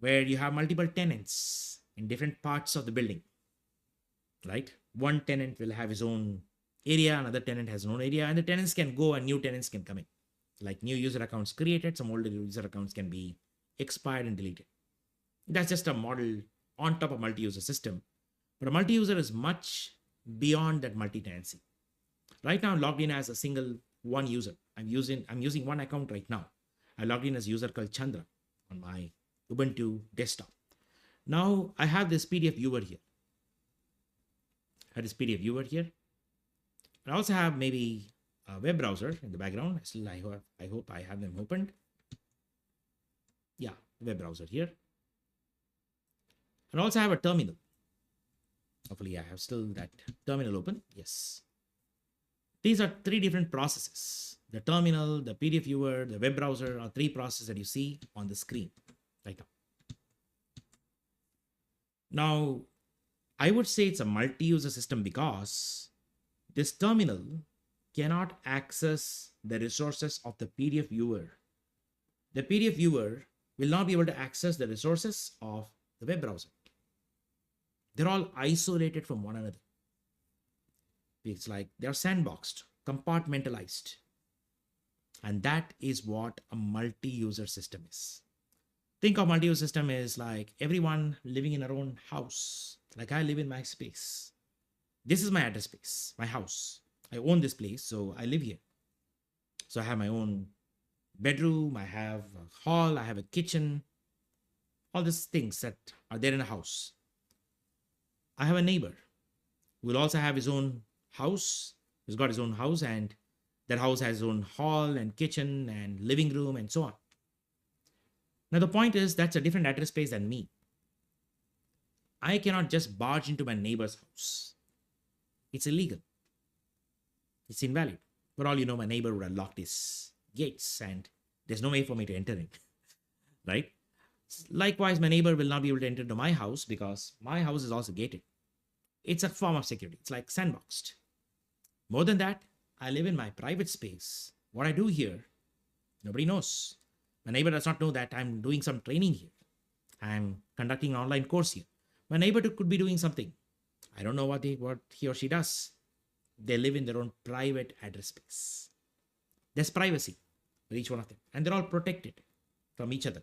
where you have multiple tenants in different parts of the building, right? One tenant will have his own area, another tenant has his own area, and the tenants can go and new tenants can come in. Like new user accounts created, some older user accounts can be expired and deleted. That's just a model on top of multi-user system. But a multi-user is much beyond that multi-tenancy. Right now, I'm logged in as a single one user. I'm using one account right now. I logged in as a user called Chandra on my Ubuntu desktop. Now I have this PDF viewer here. I also have maybe a web browser in the background. Still, I hope I have them opened. Yeah, web browser here. And also have a terminal. Hopefully I have still that terminal open. Yes. These are three different processes. The terminal, the PDF viewer, the web browser are three processes that you see on the screen right now. Now, I would say it's a multi-user system because this terminal cannot access the resources of the PDF viewer. The PDF viewer will not be able to access the resources of the web browser. They're all isolated from one another. It's like they're sandboxed, compartmentalized. And that is what a multi-user system is. Think of multi-user system as like everyone living in their own house. Like I live in my space. This is my address space, my house. I own this place, so I live here. So I have my own bedroom, I have a hall, I have a kitchen, all these things that are there in a house. I have a neighbor who will also have his own house. He's got his own house, and that house has its own hall and kitchen and living room and so on. Now, the point is that's a different address space than me. I cannot just barge into my neighbor's house. It's illegal. It's invalid. For all you know, my neighbor would have locked his gates and there's no way for me to enter it, right? Likewise, my neighbor will not be able to enter into my house because my house is also gated. It's a form of security. It's like sandboxed. More than that, I live in my private space. What I do here, nobody knows. My neighbor does not know that I'm doing some training here. I'm conducting an online course here. My neighbor could be doing something. I don't know what he or she does. They live in their own private address space. There's privacy for each one of them, and they're all protected from each other.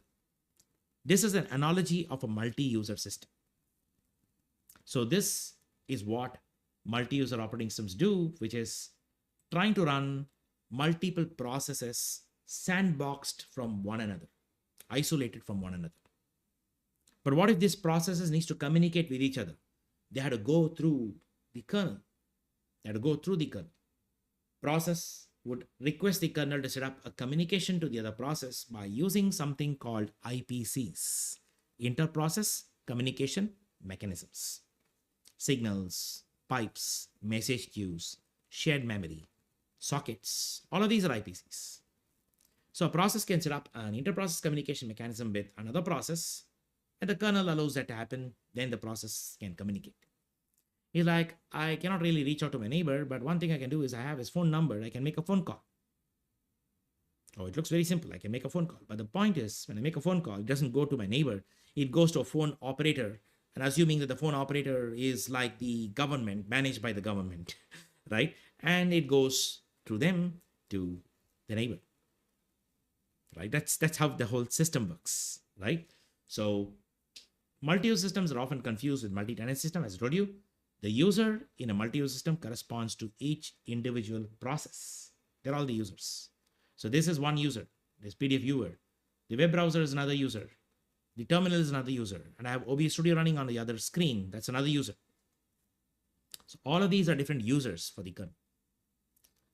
This is an analogy of a multi-user system. So this is what multi-user operating systems do, which is trying to run multiple processes sandboxed from one another, isolated from one another. But what if these processes needs to communicate with each other? They had to go through the kernel. Process would request the kernel to set up a communication to the other process by using something called IPCs, inter-process communication mechanisms. Signals, pipes, message queues, shared memory, sockets, all of these are IPCs. So a process can set up an inter-process communication mechanism with another process, and the kernel allows that to happen, then the process can communicate. He's like, I cannot really reach out to my neighbor, but one thing I can do is I have his phone number, I can make a phone call. Oh, it looks very simple, I can make a phone call. But the point is, when I make a phone call, it doesn't go to my neighbor, it goes to a phone operator and assuming that the phone operator is like the government, managed by the government, right? And it goes through them to the neighbor, right? That's how the whole system works, right? So multi-use systems are often confused with multi-tenant system. As I told you, the user in a multi-use system corresponds to each individual process. They're all the users. So this is one user, this PDF viewer. The web browser is another user. The terminal is another user. And I have OBS Studio running on the other screen. That's another user. So all of these are different users for the kernel.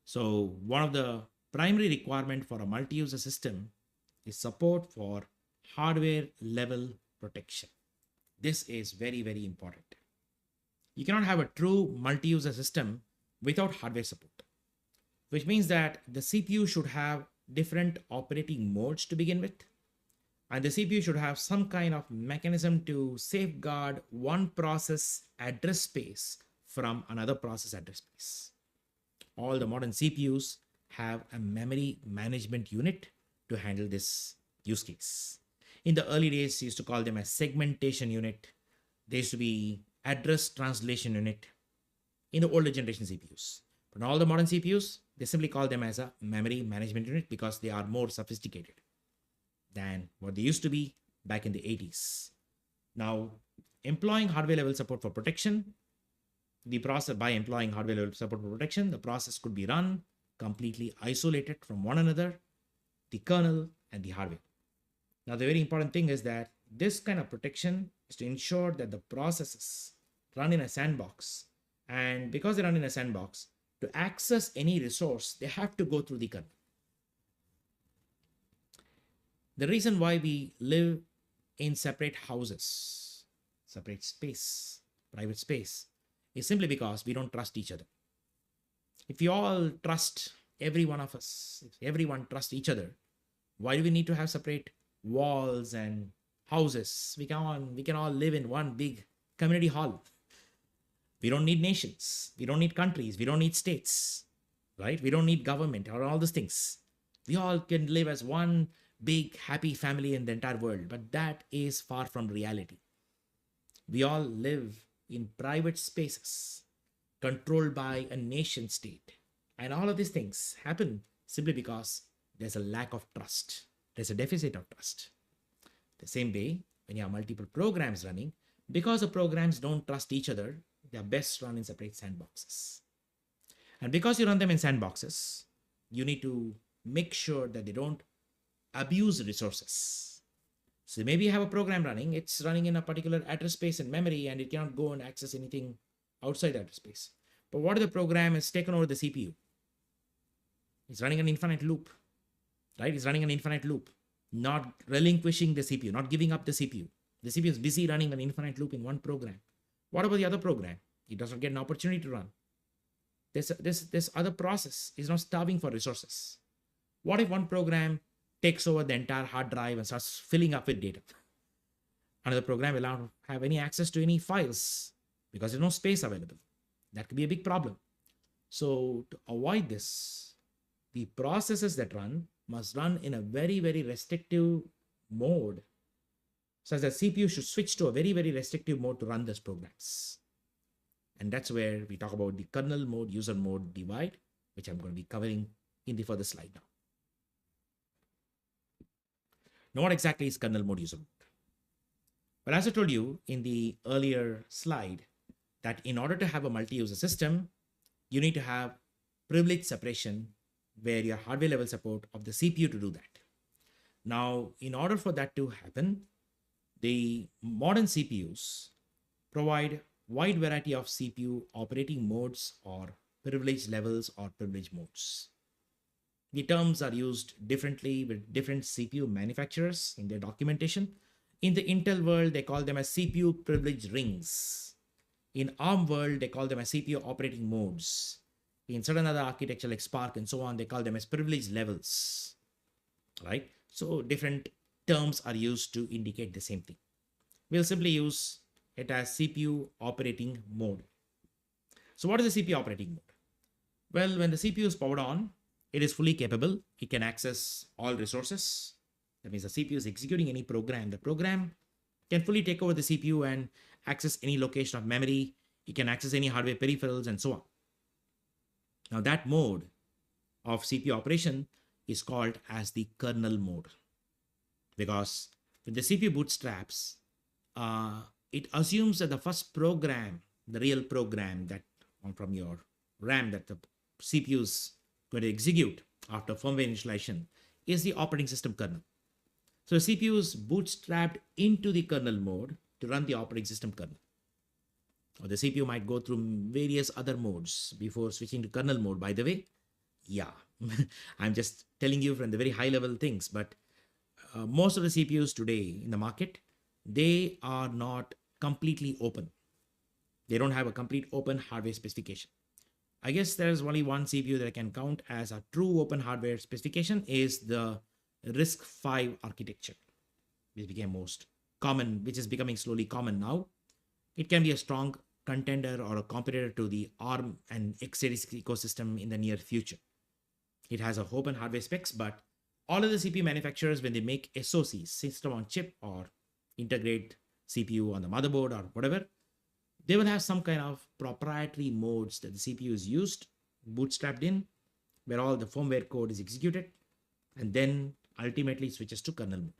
So one of the primary requirement for a multi-user system is support for hardware level protection. This is very, very important. You cannot have a true multi-user system without hardware support, which means that the CPU should have different operating modes to begin with. And the CPU should have some kind of mechanism to safeguard one process address space from another process address space. All the modern CPUs have a memory management unit to handle this use case. In the early days, you used to call them a segmentation unit. There used to be address translation unit in the older generation CPUs. But all the modern CPUs, they simply call them as a memory management unit because they are more sophisticated than what they used to be back in the 80s. Now, employing hardware level support for protection, the process by employing hardware level support for protection, the process could be run completely isolated from one another, the kernel and the hardware. Now, the very important thing is that this kind of protection is to ensure that the processes run in a sandbox. And because they run in a sandbox, to access any resource, they have to go through the kernel. The reason why we live in separate houses, separate space, private space, is simply because we don't trust each other. If you all trust every one of us, if everyone trusts each other, why do we need to have separate walls and houses? We can all live in one big community hall. We don't need nations. We don't need countries. We don't need states, right? We don't need government or all those things. We all can live as one big happy family in the entire world, but that is far from reality. We all live in private spaces controlled by a nation state. And all of these things happen simply because there's a lack of trust. There's a deficit of trust. The same way, when you have multiple programs running, because the programs don't trust each other, they are best run in separate sandboxes. And because you run them in sandboxes, you need to make sure that they don't abuse resources. So maybe you have a program running, it's running in a particular address space and memory, and it cannot go and access anything outside the address space. But what if the program has taken over the CPU? It's running an infinite loop, right? It's running an infinite loop, not relinquishing the CPU, not giving up the CPU. The CPU is busy running an infinite loop in one program. What about the other program? It does not get an opportunity to run. This other process is not starving for resources. What if one program takes over the entire hard drive and starts filling up with data? Another program will not have any access to any files because there's no space available. That could be a big problem. So to avoid this, the processes that run must run in a very, very restrictive mode, such that CPU should switch to a very, very restrictive mode to run those programs. And that's where we talk about the kernel mode, user mode divide, which I'm going to be covering in the further slide now. Now, what exactly is kernel mode, user mode? Well, as I told you in the earlier slide, that in order to have a multi-user system, you need to have privilege separation where you have hardware level support of the CPU to do that. Now, in order for that to happen, the modern CPUs provide wide variety of CPU operating modes or privilege levels or privilege modes. The terms are used differently with different CPU manufacturers in their documentation. In the Intel world, they call them as CPU privilege rings. In ARM world, they call them as CPU operating modes. In certain other architecture like Spark and so on, they call them as privilege levels, right? So different terms are used to indicate the same thing. We'll simply use it as CPU operating mode. So what is the CPU operating mode? Well, when the CPU is powered on, it is fully capable. It can access all resources. That means the CPU is executing any program. The program can fully take over the CPU and access any location of memory. It can access any hardware peripherals and so on. Now that mode of CPU operation is called as the kernel mode, because with the CPU bootstraps, it assumes that the first program, the real program that from your RAM that the CPU is going to execute after firmware initialization is the operating system kernel. So the CPU is bootstrapped into the kernel mode to run the operating system kernel. Or the CPU might go through various other modes before switching to kernel mode, by the way. Yeah, I'm just telling you from the very high level things, but most of the CPUs today in the market, they are not completely open. They don't have a complete open hardware specification. I guess there's only one CPU that I can count as a true open hardware specification is the RISC-V architecture, which became most common, which is becoming slowly common now. It can be a strong contender or a competitor to the ARM and x86 ecosystem in the near future. It has a open hardware specs, but all of the CPU manufacturers, when they make SoCs, system on chip, or integrate CPU on the motherboard or whatever, they will have some kind of proprietary modes that the CPU is used, bootstrapped in, where all the firmware code is executed, and then ultimately switches to kernel mode.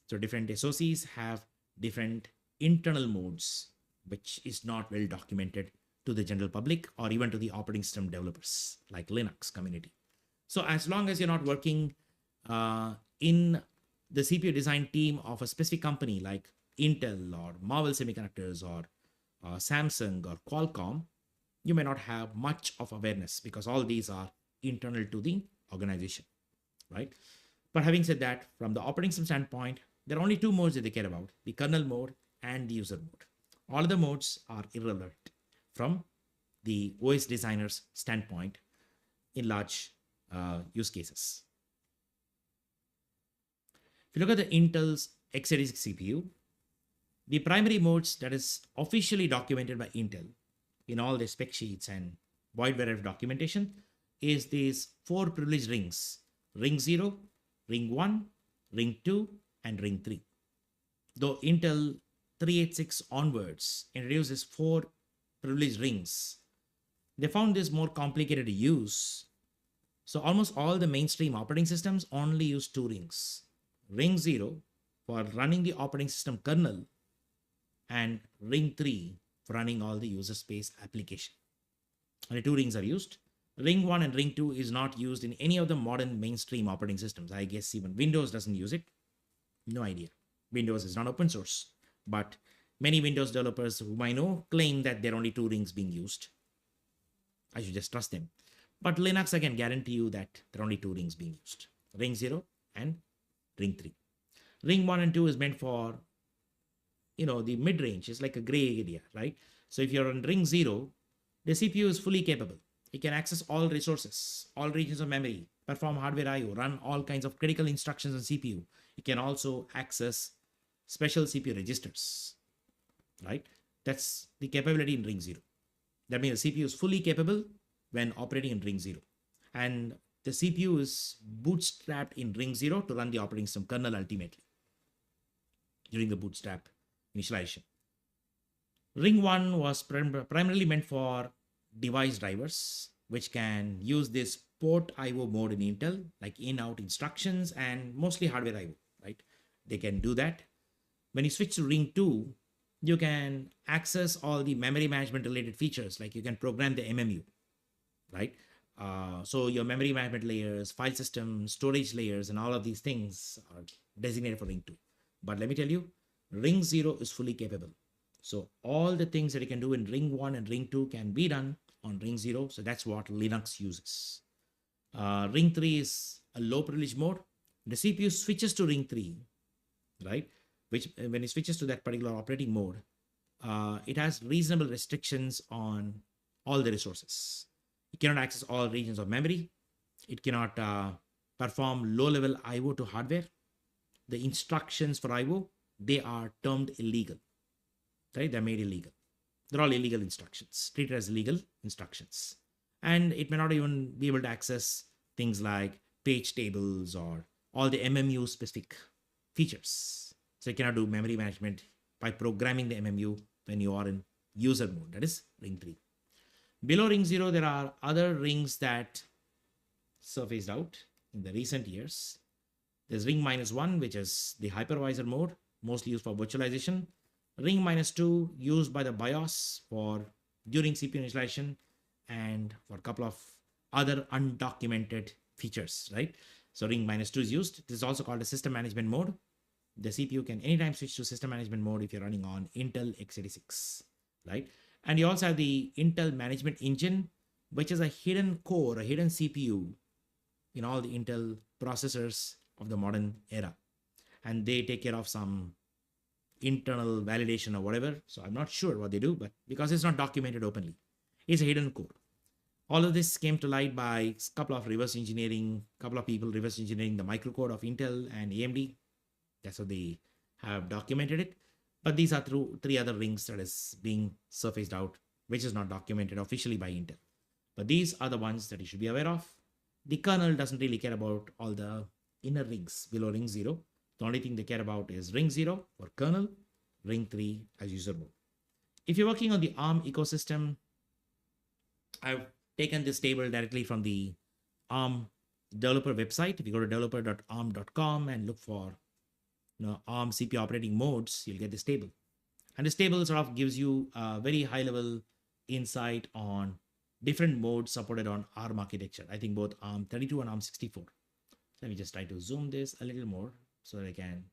So different SoCs have different internal modes, which is not well documented to the general public or even to the operating system developers like Linux community. So as long as you're not working in the CPU design team of a specific company like Intel or Marvell Semiconductors or Samsung or Qualcomm, you may not have much of awareness because all these are internal to the organization, right? But having said that, from the operating system standpoint, there are only two modes that they care about, the kernel mode and the user mode. All the modes are irrelevant from the OS designer's standpoint in large use cases. If you look at the Intel's x86 CPU, the primary modes that is officially documented by Intel in all the spec sheets and wide variety of documentation is these 4 privilege rings: ring 0, ring 1, ring 2, and ring 3. Though Intel 386 onwards introduces 4 privilege rings, they found this more complicated to use. So almost all the mainstream operating systems only use 2 rings. Ring 0 for running the operating system kernel, and ring 3 for running all the user space application. Only 2 rings are used. Ring 1 and ring 2 is not used in any of the modern mainstream operating systems. I guess even Windows doesn't use it. No idea. Windows is not open source, but many Windows developers whom I know claim that there are only 2 rings being used. I should just trust them. But Linux, I can guarantee you that there are only 2 rings being used: ring 0 and ring 3. Ring 1 and 2 is meant for, the mid-range. Is like a gray area, right? So if you're on ring 0, the CPU is fully capable. It can access all resources, all regions of memory, perform hardware I/O, run all kinds of critical instructions on CPU. It can also access special CPU registers, right? That's the capability in ring 0. That means the CPU is fully capable when operating in ring 0. And the CPU is bootstrapped in ring 0 to run the operating system kernel ultimately during the bootstrap initialization. Ring 1 was primarily meant for device drivers, which can use this port IO mode in Intel, like in-out instructions and mostly hardware IO, right? They can do that. When you switch to ring 2, you can access all the memory management related features, like you can program the MMU, right? So your memory management layers, file system, storage layers, and all of these things are designated for ring 2. But let me tell you, ring 0 is fully capable. So all the things that you can do in ring 1 and ring 2 can be done on ring 0. So that's what Linux uses. Ring 3 is a low privilege mode. The CPU switches to ring 3, right? Which when it switches to that particular operating mode, it has reasonable restrictions on all the resources. It cannot access all regions of memory. It cannot perform low-level I/O to hardware. The instructions for I/O, they are termed illegal, right? They're made illegal. They're all illegal instructions, treated as illegal instructions. And it may not even be able to access things like page tables or all the MMU specific features. So it cannot do memory management, by programming the MMU when you are in user mode, that is ring 3. Below ring 0, there are other rings that surfaced out in the recent years. There's ring -1, which is the hypervisor mode, mostly used for virtualization. Ring -2, used by the BIOS for during CPU initialization and for a couple of other undocumented features, right? So ring -2 is used. This is also called a system management mode. The CPU can anytime switch to system management mode if you're running on Intel x86, right? And you also have the Intel management engine, which is a hidden core, a hidden CPU in all the Intel processors of the modern era. And they take care of some internal validation or whatever. So I'm not sure what they do, but because it's not documented openly, it's a hidden core. All of this came to light by a couple of people reverse engineering the microcode of Intel and AMD. That's how they have documented it. But these are through 3 other rings that is being surfaced out, which is not documented officially by Intel. But these are the ones that you should be aware of. The kernel doesn't really care about all the inner rings below ring 0. The only thing they care about is ring 0 for kernel, ring 3 as user mode. If you're working on the ARM ecosystem, I've taken this table directly from the ARM developer website. If you go to developer.arm.com and look for ARM CPU operating modes, you'll get this table. And this table sort of gives you a very high level insight on different modes supported on ARM architecture. I think both ARM32 and ARM64. Let me just try to zoom this a little more so that I can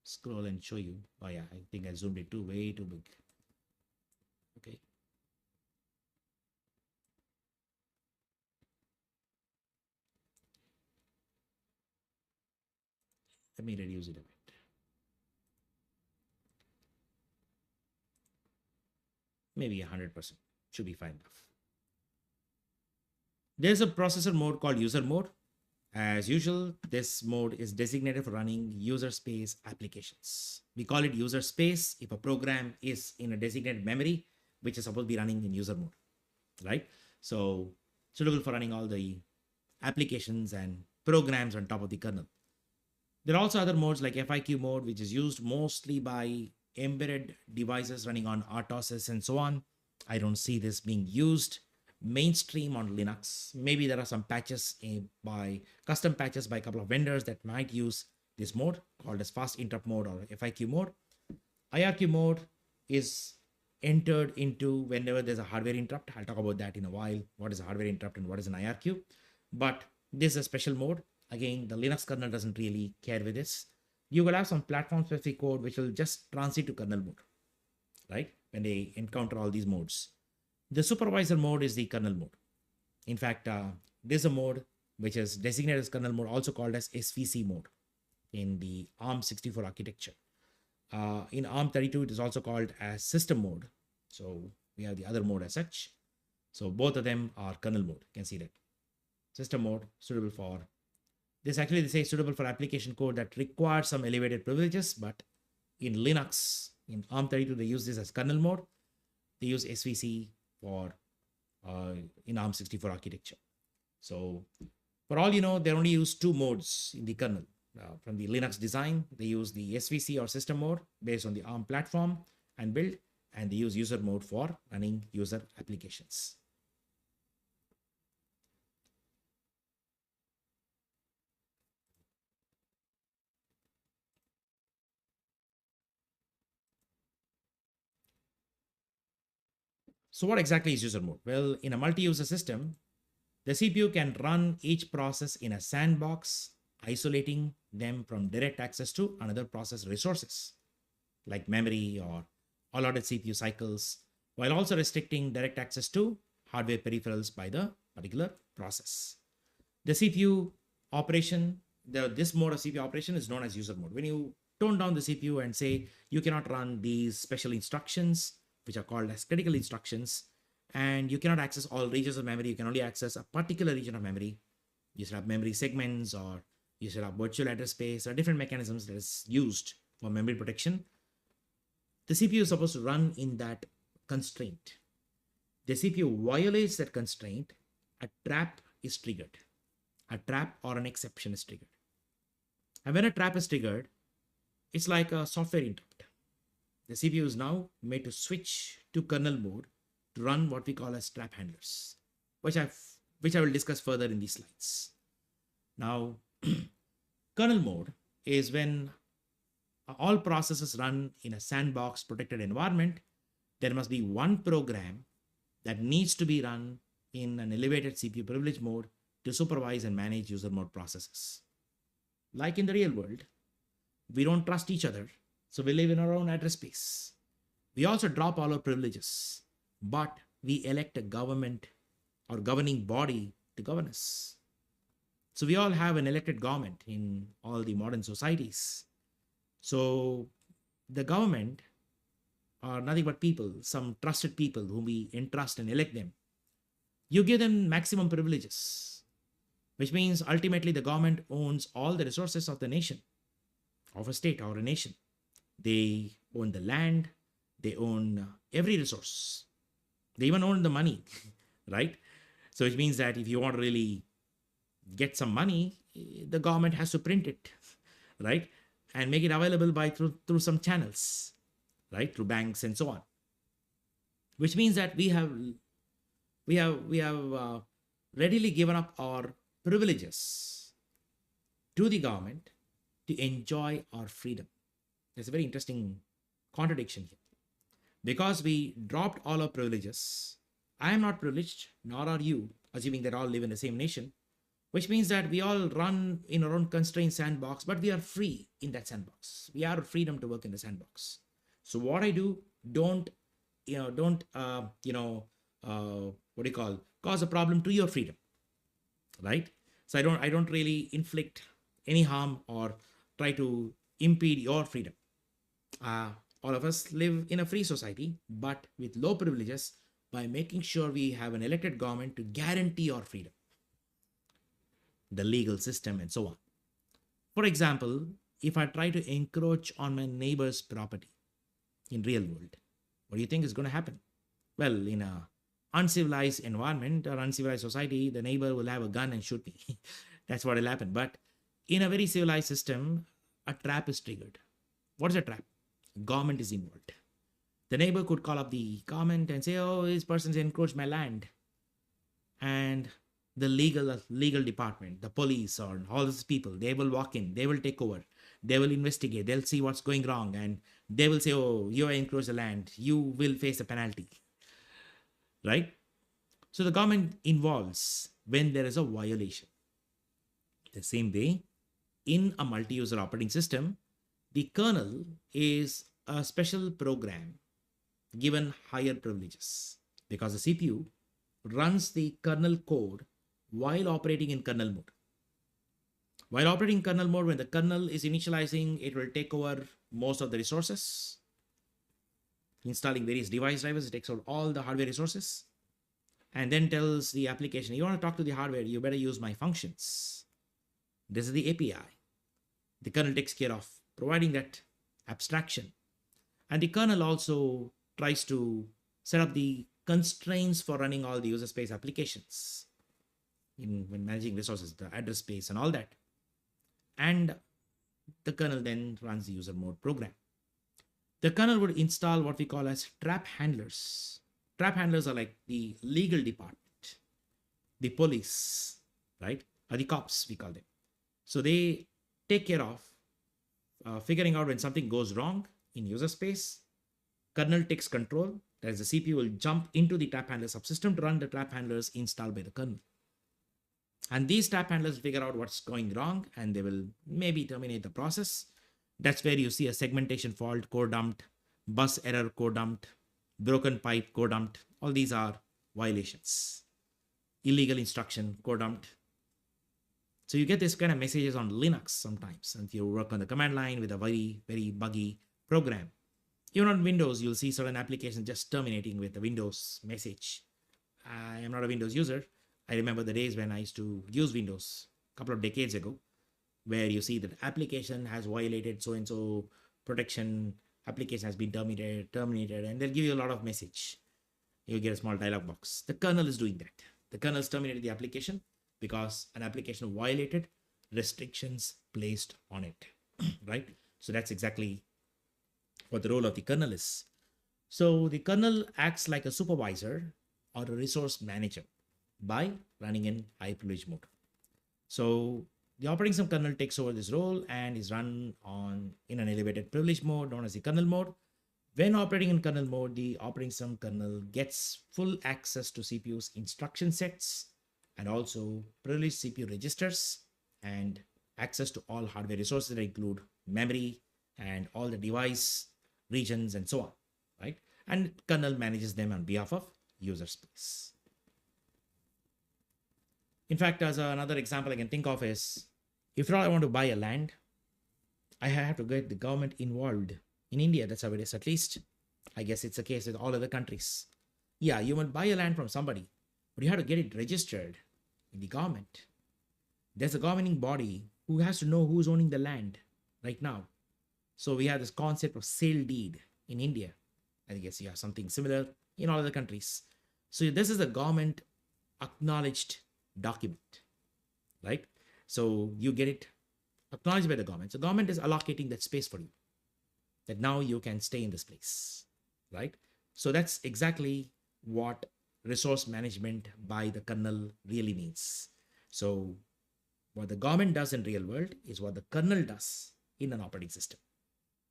scroll and show you. Oh yeah, I think I zoomed it way too big. Okay. Let me reduce it a bit. Maybe 100%. Should be fine enough. There's a processor mode called user mode. As usual, this mode is designated for running user space applications. We call it user space if a program is in a designated memory, which is supposed to be running in user mode, right? So suitable for running all the applications and programs on top of the kernel. There are also other modes like FIQ mode, which is used mostly by embedded devices running on RTOSes and so on. I don't see this being used mainstream on Linux. Maybe there are some patches custom patches by a couple of vendors that might use this mode called as fast interrupt mode or FIQ mode. IRQ mode is entered into whenever there's a hardware interrupt. I'll talk about that in a while. What is a hardware interrupt and what is an IRQ? But this is a special mode. Again, the Linux kernel doesn't really care with this. You will have some platform specific code which will just transit to kernel mode, right? When they encounter all these modes. The supervisor mode is the kernel mode. In fact, there's a mode which is designated as kernel mode, also called as SVC mode in the ARM64 architecture. In ARM32, it is also called as system mode. So we have the other mode as such. So both of them are kernel mode. You can see that. System mode, suitable for this. Actually, they say suitable for application code that requires some elevated privileges, but in Linux, in ARM32, they use this as kernel mode. They use SVC for in ARM64 architecture. So for all you know, they only use 2 modes in the kernel. From the Linux design, they use the SVC or system mode based on the ARM platform and build, and they use user mode for running user applications. So what exactly is user mode? Well, in a multi-user system, the CPU can run each process in a sandbox, isolating them from direct access to another process resources, like memory or allotted CPU cycles, while also restricting direct access to hardware peripherals by the particular process. The CPU operation, this mode of CPU operation is known as user mode. When you tone down the CPU and say you cannot run these special instructions, which are called as critical instructions, and you cannot access all regions of memory, you can only access a particular region of memory. You should have memory segments, or you should have virtual address space, or different mechanisms that is used for memory protection. The CPU is supposed to run in that constraint. The CPU violates that constraint, a trap is triggered. A trap or an exception is triggered. And when a trap is triggered, it's like a software interrupt. The CPU is now made to switch to kernel mode to run what we call as trap handlers, which I will discuss further in these slides. Now, kernel mode is when all processes run in a sandbox protected environment. There must be one program that needs to be run in an elevated CPU privilege mode to supervise and manage user mode processes. Like in the real world, we don't trust each other, so we live in our own address space. We also drop all our privileges, but we elect a government or governing body to govern us. So we all have an elected government in all the modern societies. So the government are nothing but people, some trusted people whom we entrust and elect them. You give them maximum privileges, which means ultimately the government owns all the resources of the nation, of a state or a nation. They own the land, they own every resource, they even own the money, right? So it means that if you want to really get some money, the government has to print it, right? And make it available by through some channels, right? Through banks and so on. Which means that we have readily given up our privileges to the government to enjoy our freedom. There's a very interesting contradiction here. Because we dropped all our privileges, I am not privileged, nor are you, assuming that all live in the same nation, which means that we all run in our own constrained sandbox, but we are free in that sandbox. We have freedom to work in the sandbox. So what I do, don't cause a problem to your freedom, right? So I don't really inflict any harm or try to impede your freedom. All of us live in a free society, but with low privileges, by making sure we have an elected government to guarantee our freedom, the legal system, and so on. For example, if I try to encroach on my neighbor's property in real world, what do you think is going to happen? Well, in a uncivilized environment or uncivilized society, the neighbor will have a gun and shoot me. That's what will happen. But in a very civilized system, a trap is triggered. What is a trap? Government is involved. The neighbor could call up the government and say, oh, this person's encroached my land. And the legal department, the police, or all these people, they will walk in, they will take over, they will investigate, they'll see what's going wrong, and they will say, oh, you have encroached the land, you will face a penalty, right? So the government involves when there is a violation. The same way, in a multi-user operating system, the kernel is a special program given higher privileges because the CPU runs the kernel code while operating in kernel mode. While operating in kernel mode, when the kernel is initializing, it will take over most of the resources. Installing various device drivers, it takes out all the hardware resources and then tells the application, you want to talk to the hardware, you better use my functions. This is the API. The kernel takes care of providing that abstraction. And the kernel also tries to set up the constraints for running all the user space applications when managing resources, the address space and all that. And the kernel then runs the user mode program. The kernel would install what we call as trap handlers. Trap handlers are like the legal department, the police, right? Or the cops, we call them. So they take care of figuring out when something goes wrong in user space. Kernel takes control. That is, the CPU will jump into the trap handler subsystem to run the trap handlers installed by the kernel. And these trap handlers figure out what's going wrong and they will maybe terminate the process. That's where you see a segmentation fault, core dumped, bus error, core dumped, broken pipe, core dumped. All these are violations. Illegal instruction, core dumped. So you get this kind of messages on Linux sometimes. And if you work on the command line with a very, very buggy program. Even on Windows, you'll see certain applications just terminating with the Windows message. I am not a Windows user. I remember the days when I used to use Windows a couple of decades ago, where you see that application has violated so-and-so protection, application has been terminated, and they'll give you a lot of message. You'll get a small dialog box. The kernel is doing that. The kernel has terminated the application because an application violated restrictions placed on it, right? So that's exactly what the role of the kernel is. So the kernel acts like a supervisor or a resource manager by running in high privilege mode. So the operating system kernel takes over this role and is run on in an elevated privilege mode known as the kernel mode. When operating in kernel mode, the operating system kernel gets full access to CPU's instruction sets and also privileged CPU registers and access to all hardware resources that include memory and all the device regions and so on, right? And kernel manages them on behalf of user space. In fact, as another example I can think of is, if I want to buy a land, I have to get the government involved. In India, that's how it is. At least, I guess it's the case with all other countries. Yeah, you might buy a land from somebody, but you have to get it registered in the government. There's a governing body who has to know who's owning the land right now. So we have this concept of sale deed in India. I guess you have something similar in all other countries. So this is a government acknowledged document, right? So you get it acknowledged by the government. So government is allocating that space for you, that now you can stay in this place, right? So that's exactly what resource management by the kernel really means. So what the government does in real world is what the kernel does in an operating system,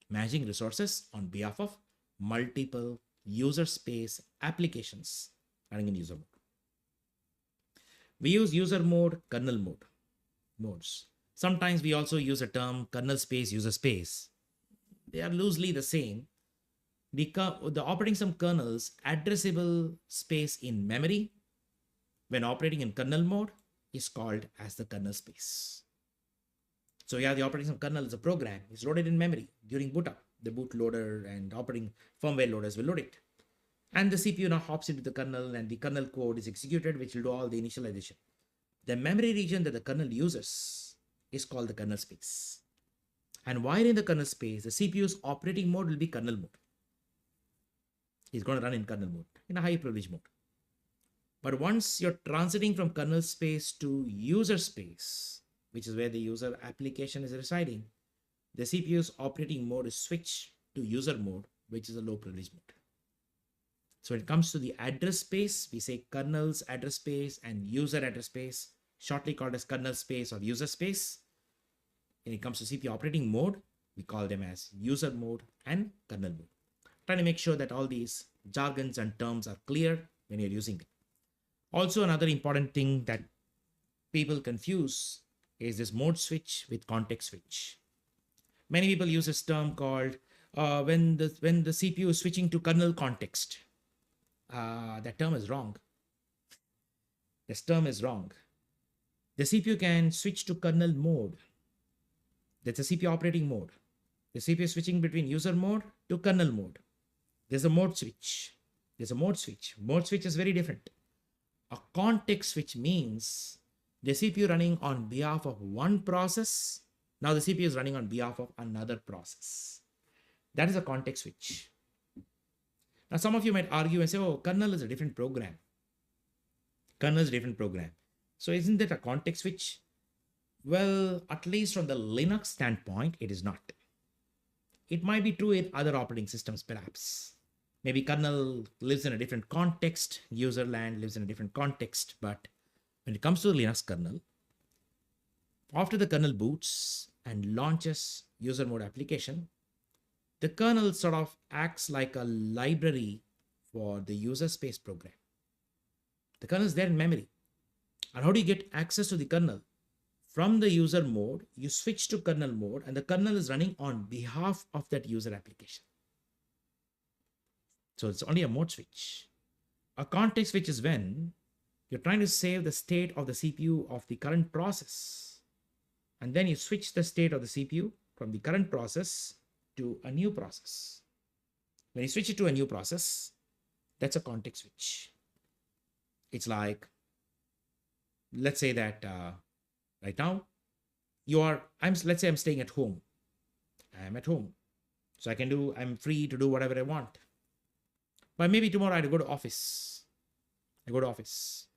managing resources on behalf of multiple user space applications running in user mode. We use user mode, kernel mode, modes. Sometimes we also use a term kernel space, user space. They are loosely the same. The operating system kernel's addressable space in memory when operating in kernel mode is called as the kernel space. So yeah, the operating system kernel is a program. It's loaded in memory during boot up. The bootloader and operating firmware loaders will load it. And the CPU now hops into the kernel and the kernel code is executed, which will do all the initialization. The memory region that the kernel uses is called the kernel space. And while in the kernel space, the CPU's operating mode will be kernel mode. It's going to run in kernel mode, in a high privilege mode. But once you're transiting from kernel space to user space, which is where the user application is residing, the CPU's operating mode is switched to user mode, which is a low privilege mode. So when it comes to the address space, we say kernel's address space and user address space, shortly called as kernel space or user space. When it comes to CPU operating mode, we call them as user mode and kernel mode. Trying to make sure that all these jargons and terms are clear when you're using them. Also, another important thing that people confuse is this mode switch with context switch. Many people use this term called when the CPU is switching to kernel context. That term is wrong. This term is wrong. The CPU can switch to kernel mode. That's a CPU operating mode. The CPU is switching between user mode to kernel mode. There's a mode switch. There's a mode switch. Mode switch is very different. A context switch means the CPU running on behalf of one process. Now the CPU is running on behalf of another process. That is a context switch. Now some of you might argue and say, oh, kernel is a different program. Kernel is a different program. So isn't that a context switch? Well, at least from the Linux standpoint, it is not. It might be true in other operating systems, perhaps. Maybe kernel lives in a different context, user land lives in a different context, but when it comes to the Linux kernel, after the kernel boots and launches user mode application, the kernel sort of acts like a library for the user space program. The kernel is there in memory. And how do you get access to the kernel? From the user mode, you switch to kernel mode and the kernel is running on behalf of that user application. So it's only a mode switch. A context switch is when you're trying to save the state of the CPU of the current process. And then you switch the state of the CPU from the current process to a new process. When you switch it to a new process, that's a context switch. It's like, let's say that right now, let's say I'm staying at home. I'm at home. So I'm free to do whatever I want. But maybe tomorrow I have to go to office. I go to office.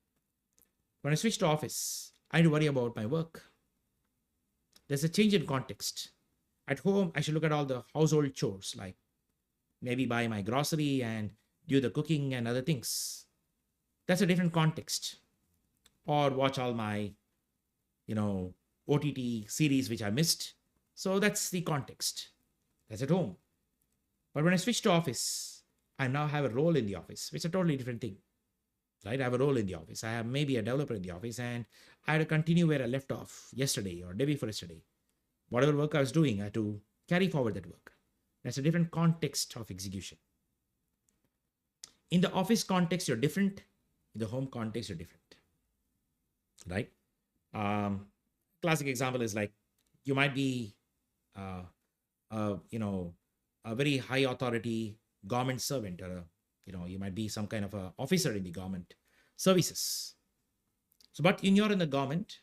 When I switch to office, I need to worry about my work. There's a change in context. At home, I should look at all the household chores like maybe buy my grocery and do the cooking and other things. That's a different context. Or watch all my, OTT series which I missed. So that's the context. That's at home. But when I switch to office, I now have a role in the office, which is a totally different thing. Right? I have a role in the office. I have maybe a developer in the office, and I had to continue where I left off yesterday or day before yesterday. Whatever work I was doing, I had to carry forward that work. That's a different context of execution. In the office context, you're different. In the home context, you're different. Right? Classic example is like you might be, a very high authority government servant, or you might be some kind of a officer in the government services. So, but when you're in the government,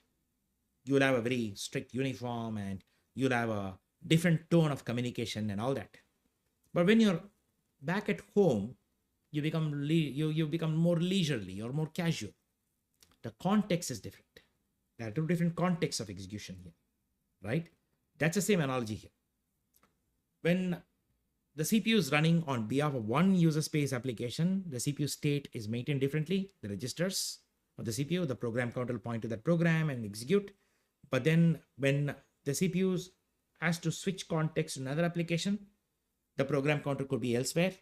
you will have a very strict uniform and you'll have a different tone of communication and all that. But when you're back at home, you become you become more leisurely or more casual. The context is different. There are two different contexts of execution here, right? That's the same analogy here. When the CPU is running on behalf of one user space application, the CPU state is maintained differently. The registers of the CPU, the program counter will point to that program and execute. But then when the CPU has to switch context to another application, the program counter could be elsewhere,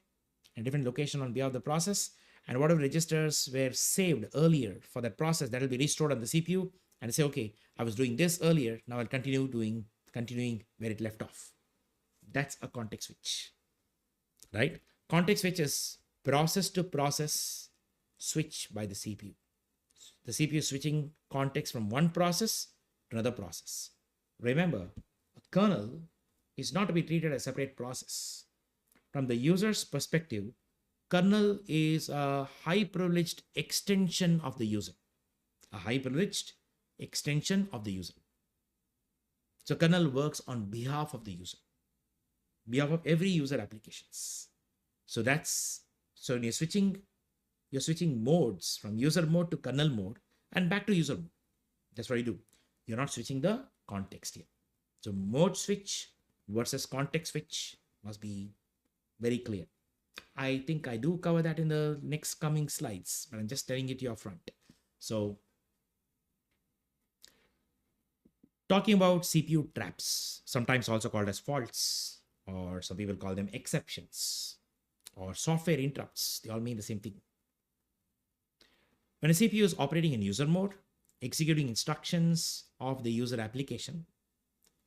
a different location on behalf of the process. And whatever registers were saved earlier for that process, that will be restored on the CPU and say, okay, I was doing this earlier. Now I'll continuing where it left off. That's a context switch, right? Context switch is process to process switch by the CPU. The CPU switching context from one process to another process. Remember, a kernel is not to be treated as a separate process. From the user's perspective, kernel is a high privileged extension of the user. A high privileged extension of the user. So kernel works on behalf of the user, behalf of every user applications. So when you're switching modes from user mode to kernel mode and back to user mode. That's what you do. You're not switching the context here. So mode switch versus context switch must be very clear. I think I do cover that in the next coming slides, but I'm just telling it to you up front. So talking about CPU traps, sometimes also called as faults, or some people call them exceptions, or software interrupts. They all mean the same thing. When a CPU is operating in user mode, executing instructions of the user application,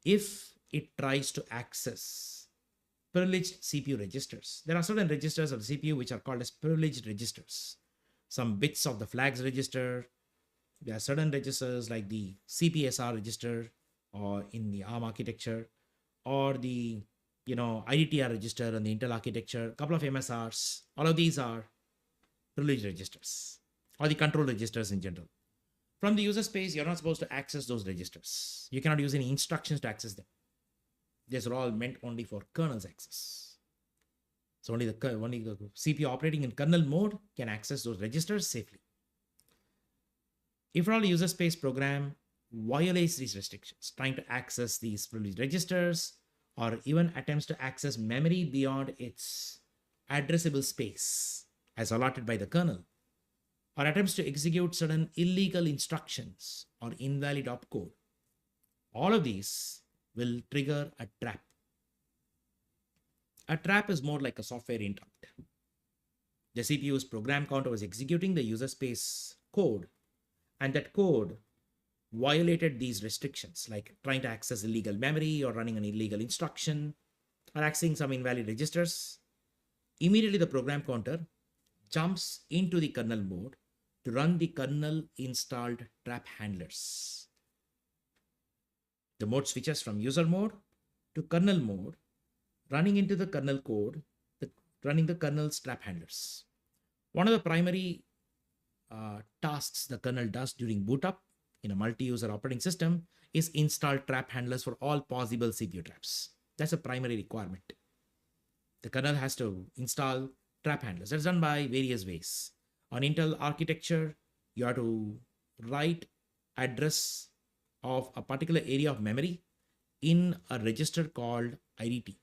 if it tries to access privileged CPU registers, there are certain registers of the CPU which are called as privileged registers. Some bits of the flags register. There are certain registers like the CPSR register or in the ARM architecture, or the IDTR register on the Intel architecture, a couple of MSRs. All of these are privileged registers, or the control registers in general. From the user space, you're not supposed to access those registers. You cannot use any instructions to access them. These are all meant only for kernel's access. So only the CPU operating in kernel mode can access those registers safely. If at all a user space program violates these restrictions, trying to access these privileged registers, or even attempts to access memory beyond its addressable space as allotted by the kernel, or attempts to execute certain illegal instructions or invalid opcode, all of these will trigger a trap. A trap is more like a software interrupt. The CPU's program counter was executing the user space code, and that code violated these restrictions, like trying to access illegal memory or running an illegal instruction or accessing some invalid registers. Immediately the program counter jumps into the kernel mode to run the kernel installed trap handlers. The mode switches from user mode to kernel mode, running into the kernel code, running the kernel's trap handlers. One of the primary tasks the kernel does during boot up in a multi-user operating system is install trap handlers for all possible CPU traps. That's a primary requirement. The kernel has to install trap handlers. That's done by various ways. On Intel architecture, you have to write address of a particular area of memory in a register called IDT,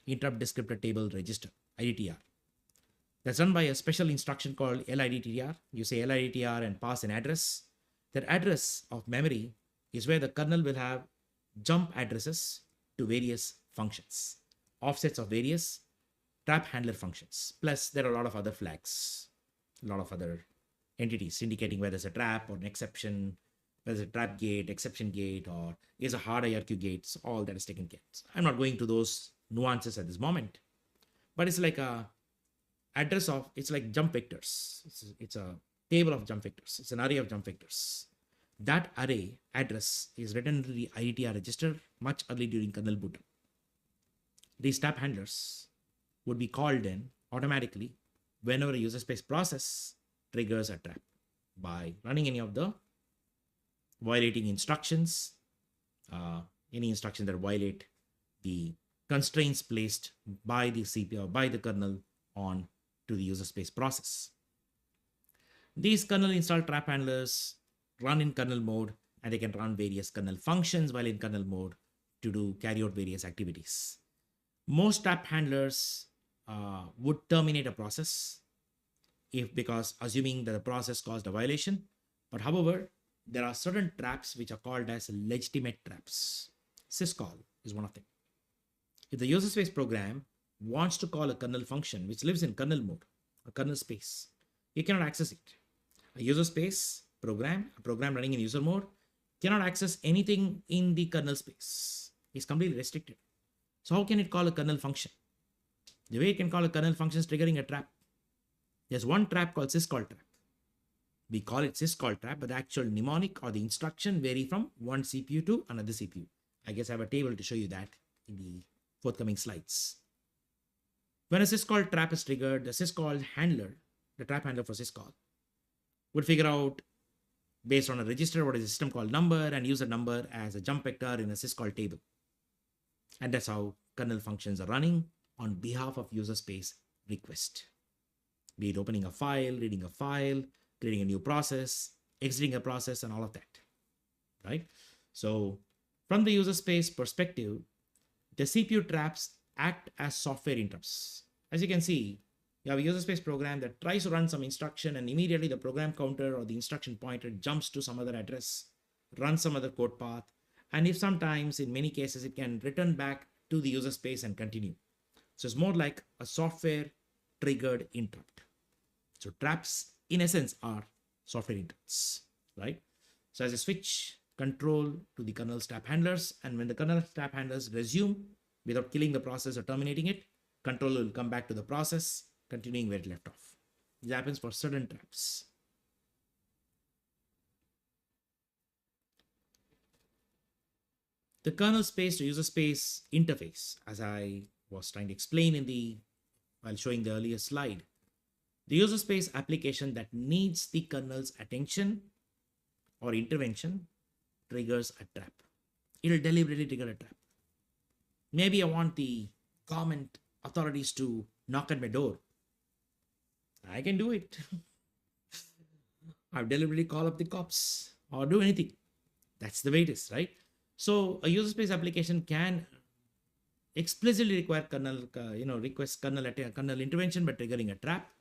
Interrupt Descriptor Table Register. IDTR. That's run by a special instruction called LIDTR. You say LIDTR and pass an address. That address of memory is where the kernel will have jump addresses to various functions, offsets of various trap handler functions. Plus, there are a lot of other flags, a lot of other entities indicating whether it's a trap or an exception, whether it's a trap gate, exception gate, or is a hard IRQ gate. So all that is taken care of. I'm not going to those nuances at this moment, but it's like a address of, it's like jump vectors. It's a table of jump vectors. It's an array of jump vectors. That array address is written into the IDTR register much early during kernel boot. These trap handlers would be called in automatically whenever a user space process triggers a trap by running any of the violating instructions, any instruction that violate the constraints placed by the CPU or by the kernel on to the user space process. These kernel installed trap handlers run in kernel mode, and they can run various kernel functions while in kernel mode to carry out various activities. Most trap handlers would terminate a process because assuming that the process caused a violation. But however, there are certain traps which are called as legitimate traps. syscall is one of them. If the user space program wants to call a kernel function which lives in kernel mode, a kernel space, you cannot access it. A user space program, a program running in user mode, cannot access anything in the kernel space. It's completely restricted. So how can it call a kernel function? The way it can call a kernel function is triggering a trap. There's one trap called syscall trap. We call it syscall trap, but the actual mnemonic or the instruction vary from one CPU to another CPU. I guess I have a table to show you that in the forthcoming slides. When a syscall trap is triggered, the syscall handler, the trap handler for syscall, would figure out based on a register what is a system call number and use a number as a jump vector in a syscall table. And that's how kernel functions are running on behalf of user space request. Be it opening a file, reading a file, creating a new process, exiting a process, and all of that, right? So from the user space perspective, the CPU traps act as software interrupts. As you can see, you have a user space program that tries to run some instruction, and immediately the program counter or the instruction pointer jumps to some other address, runs some other code path, and if sometimes, in many cases, it can return back to the user space and continue. So it's more like a software triggered interrupt. So traps, in essence, are software interrupts, right? So as I switch control to the kernel trap handlers, and when the kernel trap handlers resume without killing the process or terminating it, control will come back to the process, continuing where it left off. This happens for certain traps. The kernel space to user space interface, as I was trying to explain while showing the earlier slide, the user space application that needs the kernel's attention or intervention triggers a trap. It'll deliberately trigger a trap. Maybe I want the government authorities to knock at my door. I can do it. I'll deliberately call up the cops or do anything. That's the way it is, right? So a user space application can explicitly require request kernel intervention by triggering a trap.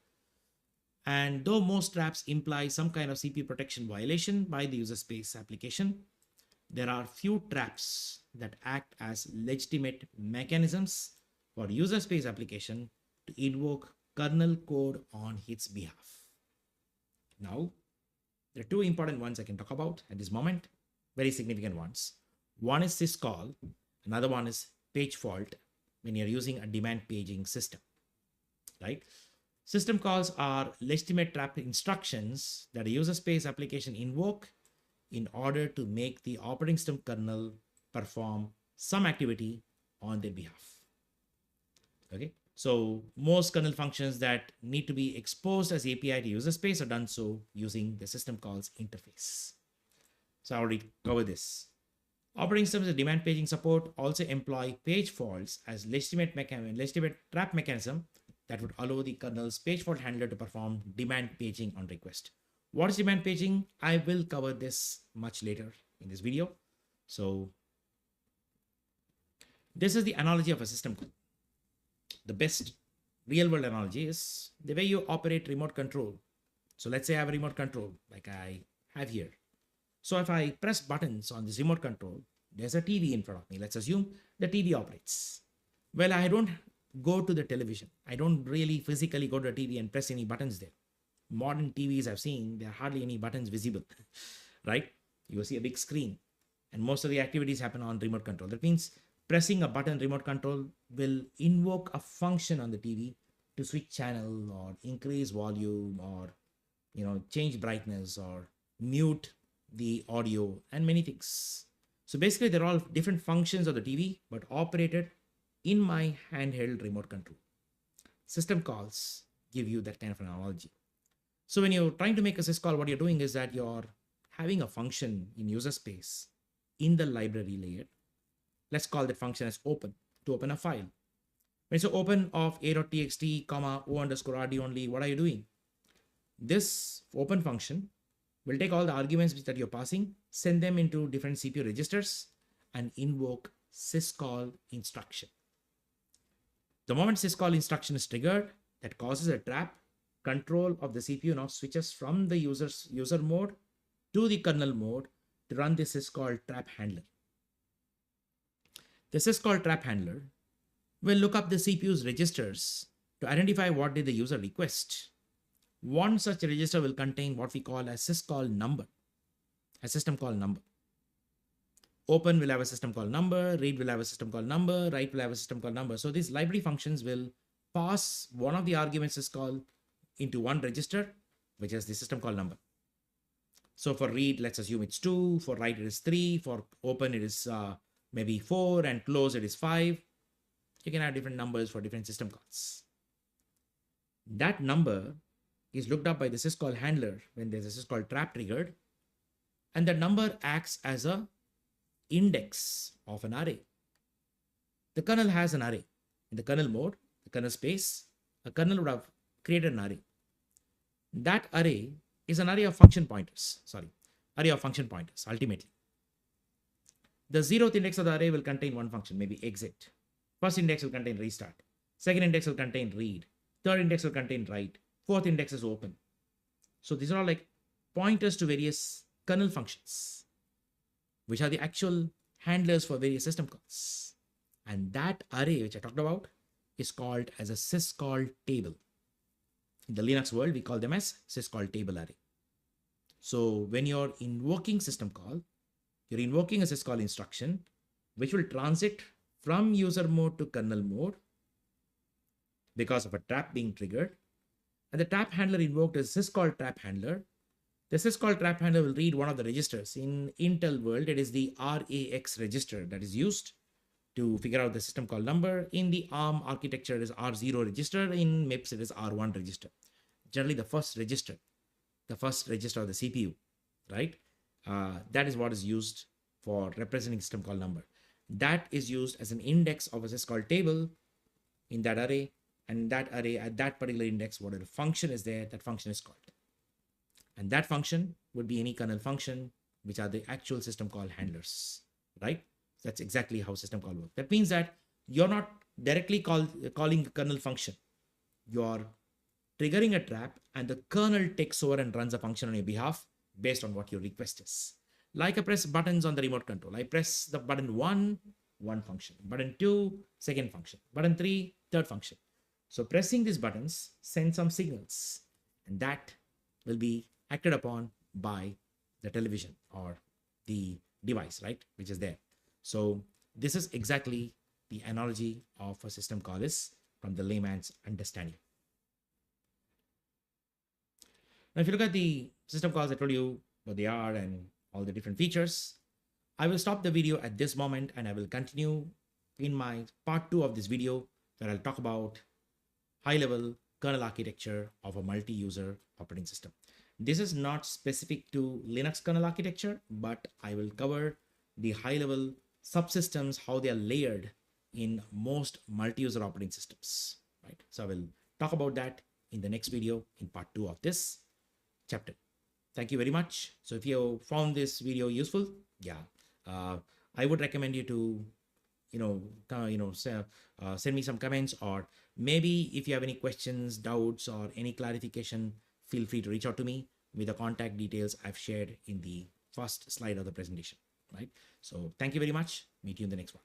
And though most traps imply some kind of CPU protection violation by the user space application, there are few traps that act as legitimate mechanisms for user space application to invoke kernel code on its behalf. Now, there are two important ones I can talk about at this moment, very significant ones. One is syscall, another one is page fault when you're using a demand paging system, right? System calls are legitimate trap instructions that a user space application invoke in order to make the operating system kernel perform some activity on their behalf. Okay, so most kernel functions that need to be exposed as API to user space are done so using the system calls interface. So I already covered this. Operating systems with demand paging support also employ page faults as legitimate trap mechanism that would allow the kernel's page fault handler to perform demand paging on request. What is demand paging? I will cover this much later in this video. So this is the analogy of a system call. The best real world analogy is the way you operate remote control. So let's say I have a remote control like I have here. So if I press buttons on this remote control, there's a TV in front of me. Let's assume the TV operates. Well, I don't go to the television. I don't really physically go to the TV and press any buttons there. Modern TVs I've seen, there are hardly any buttons visible, right? You will see a big screen and most of the activities happen on remote control. That means pressing a button remote control will invoke a function on the TV to switch channel or increase volume or change brightness or mute the audio and many things. So basically they're all different functions of the TV but operated in my handheld remote control. System calls give you that kind of an analogy. So when you're trying to make a syscall, what you're doing is that you're having a function in user space in the library layer. Let's call that function as open to open a file. When you open of a.txt, o_rd only, what are you doing? This open function will take all the arguments that you're passing, send them into different CPU registers, and invoke syscall instruction. The moment syscall instruction is triggered, that causes a trap. Control of the CPU now switches from the user mode to the kernel mode to run the syscall trap handler. The syscall trap handler will look up the CPU's registers to identify what did the user request. One such register will contain what we call a syscall number, a system call number. Open will have a system call number, read will have a system call number, write will have a system call number. So these library functions will pass one of the arguments syscall into one register, which is the system call number. So for read, let's assume it's 2, for write it is 3, for open it is maybe 4, and close it is 5. You can have different numbers for different system calls. That number is looked up by the syscall handler when there's a syscall trap triggered, and the number acts as a index of an array. The kernel has an array. In the kernel mode, the kernel space, a kernel would have created an array. That array is an array of function pointers. Ultimately. The 0th index of the array will contain one function, maybe exit. First index will contain restart. Second index will contain read. Third index will contain write. Fourth index is open. So these are all like pointers to various kernel functions, which are the actual handlers for various system calls. And that array, which I talked about, is called as a syscall table. In the Linux world, we call them as syscall table array. So when you're invoking system call, you're invoking a syscall instruction, which will transit from user mode to kernel mode because of a trap being triggered. And the trap handler invoked is syscall trap handler. The syscall trap handler will read one of the registers. In Intel world, it is the RAX register that is used to figure out the system call number. In the ARM architecture, it is R0 register. In MIPS, it is R1 register. Generally, the first register of the CPU, right? That is what is used for representing system call number. That is used as an index of a syscall table in that array. And that array at that particular index, whatever function is there, that function is called. And that function would be any kernel function, which are the actual system call handlers, right? That's exactly how system call works. That means that you're not directly calling a kernel function. You're triggering a trap and the kernel takes over and runs a function on your behalf based on what your request is. Like I press buttons on the remote control. I press the button 1, one function. Button 2, second function. Button 3, third function. So pressing these buttons sends some signals, and that will be acted upon by the television or the device, right, which is there. So this is exactly the analogy of a system call is from the layman's understanding. Now, if you look at the system calls, I told you what they are and all the different features. I will stop the video at this moment and I will continue in my part 2 of this video where I'll talk about high-level kernel architecture of a multi-user operating system. This is not specific to Linux kernel architecture, but I will cover the high-level subsystems, how they are layered in most multi-user operating systems, right? So I will talk about that in the next video in part 2 of this chapter. Thank you very much. So if you found this video useful, I would recommend you to send me some comments, or maybe if you have any questions, doubts, or any clarification, feel free to reach out to me with the contact details I've shared in the first slide of the presentation, right? So thank you very much. Meet you in the next one.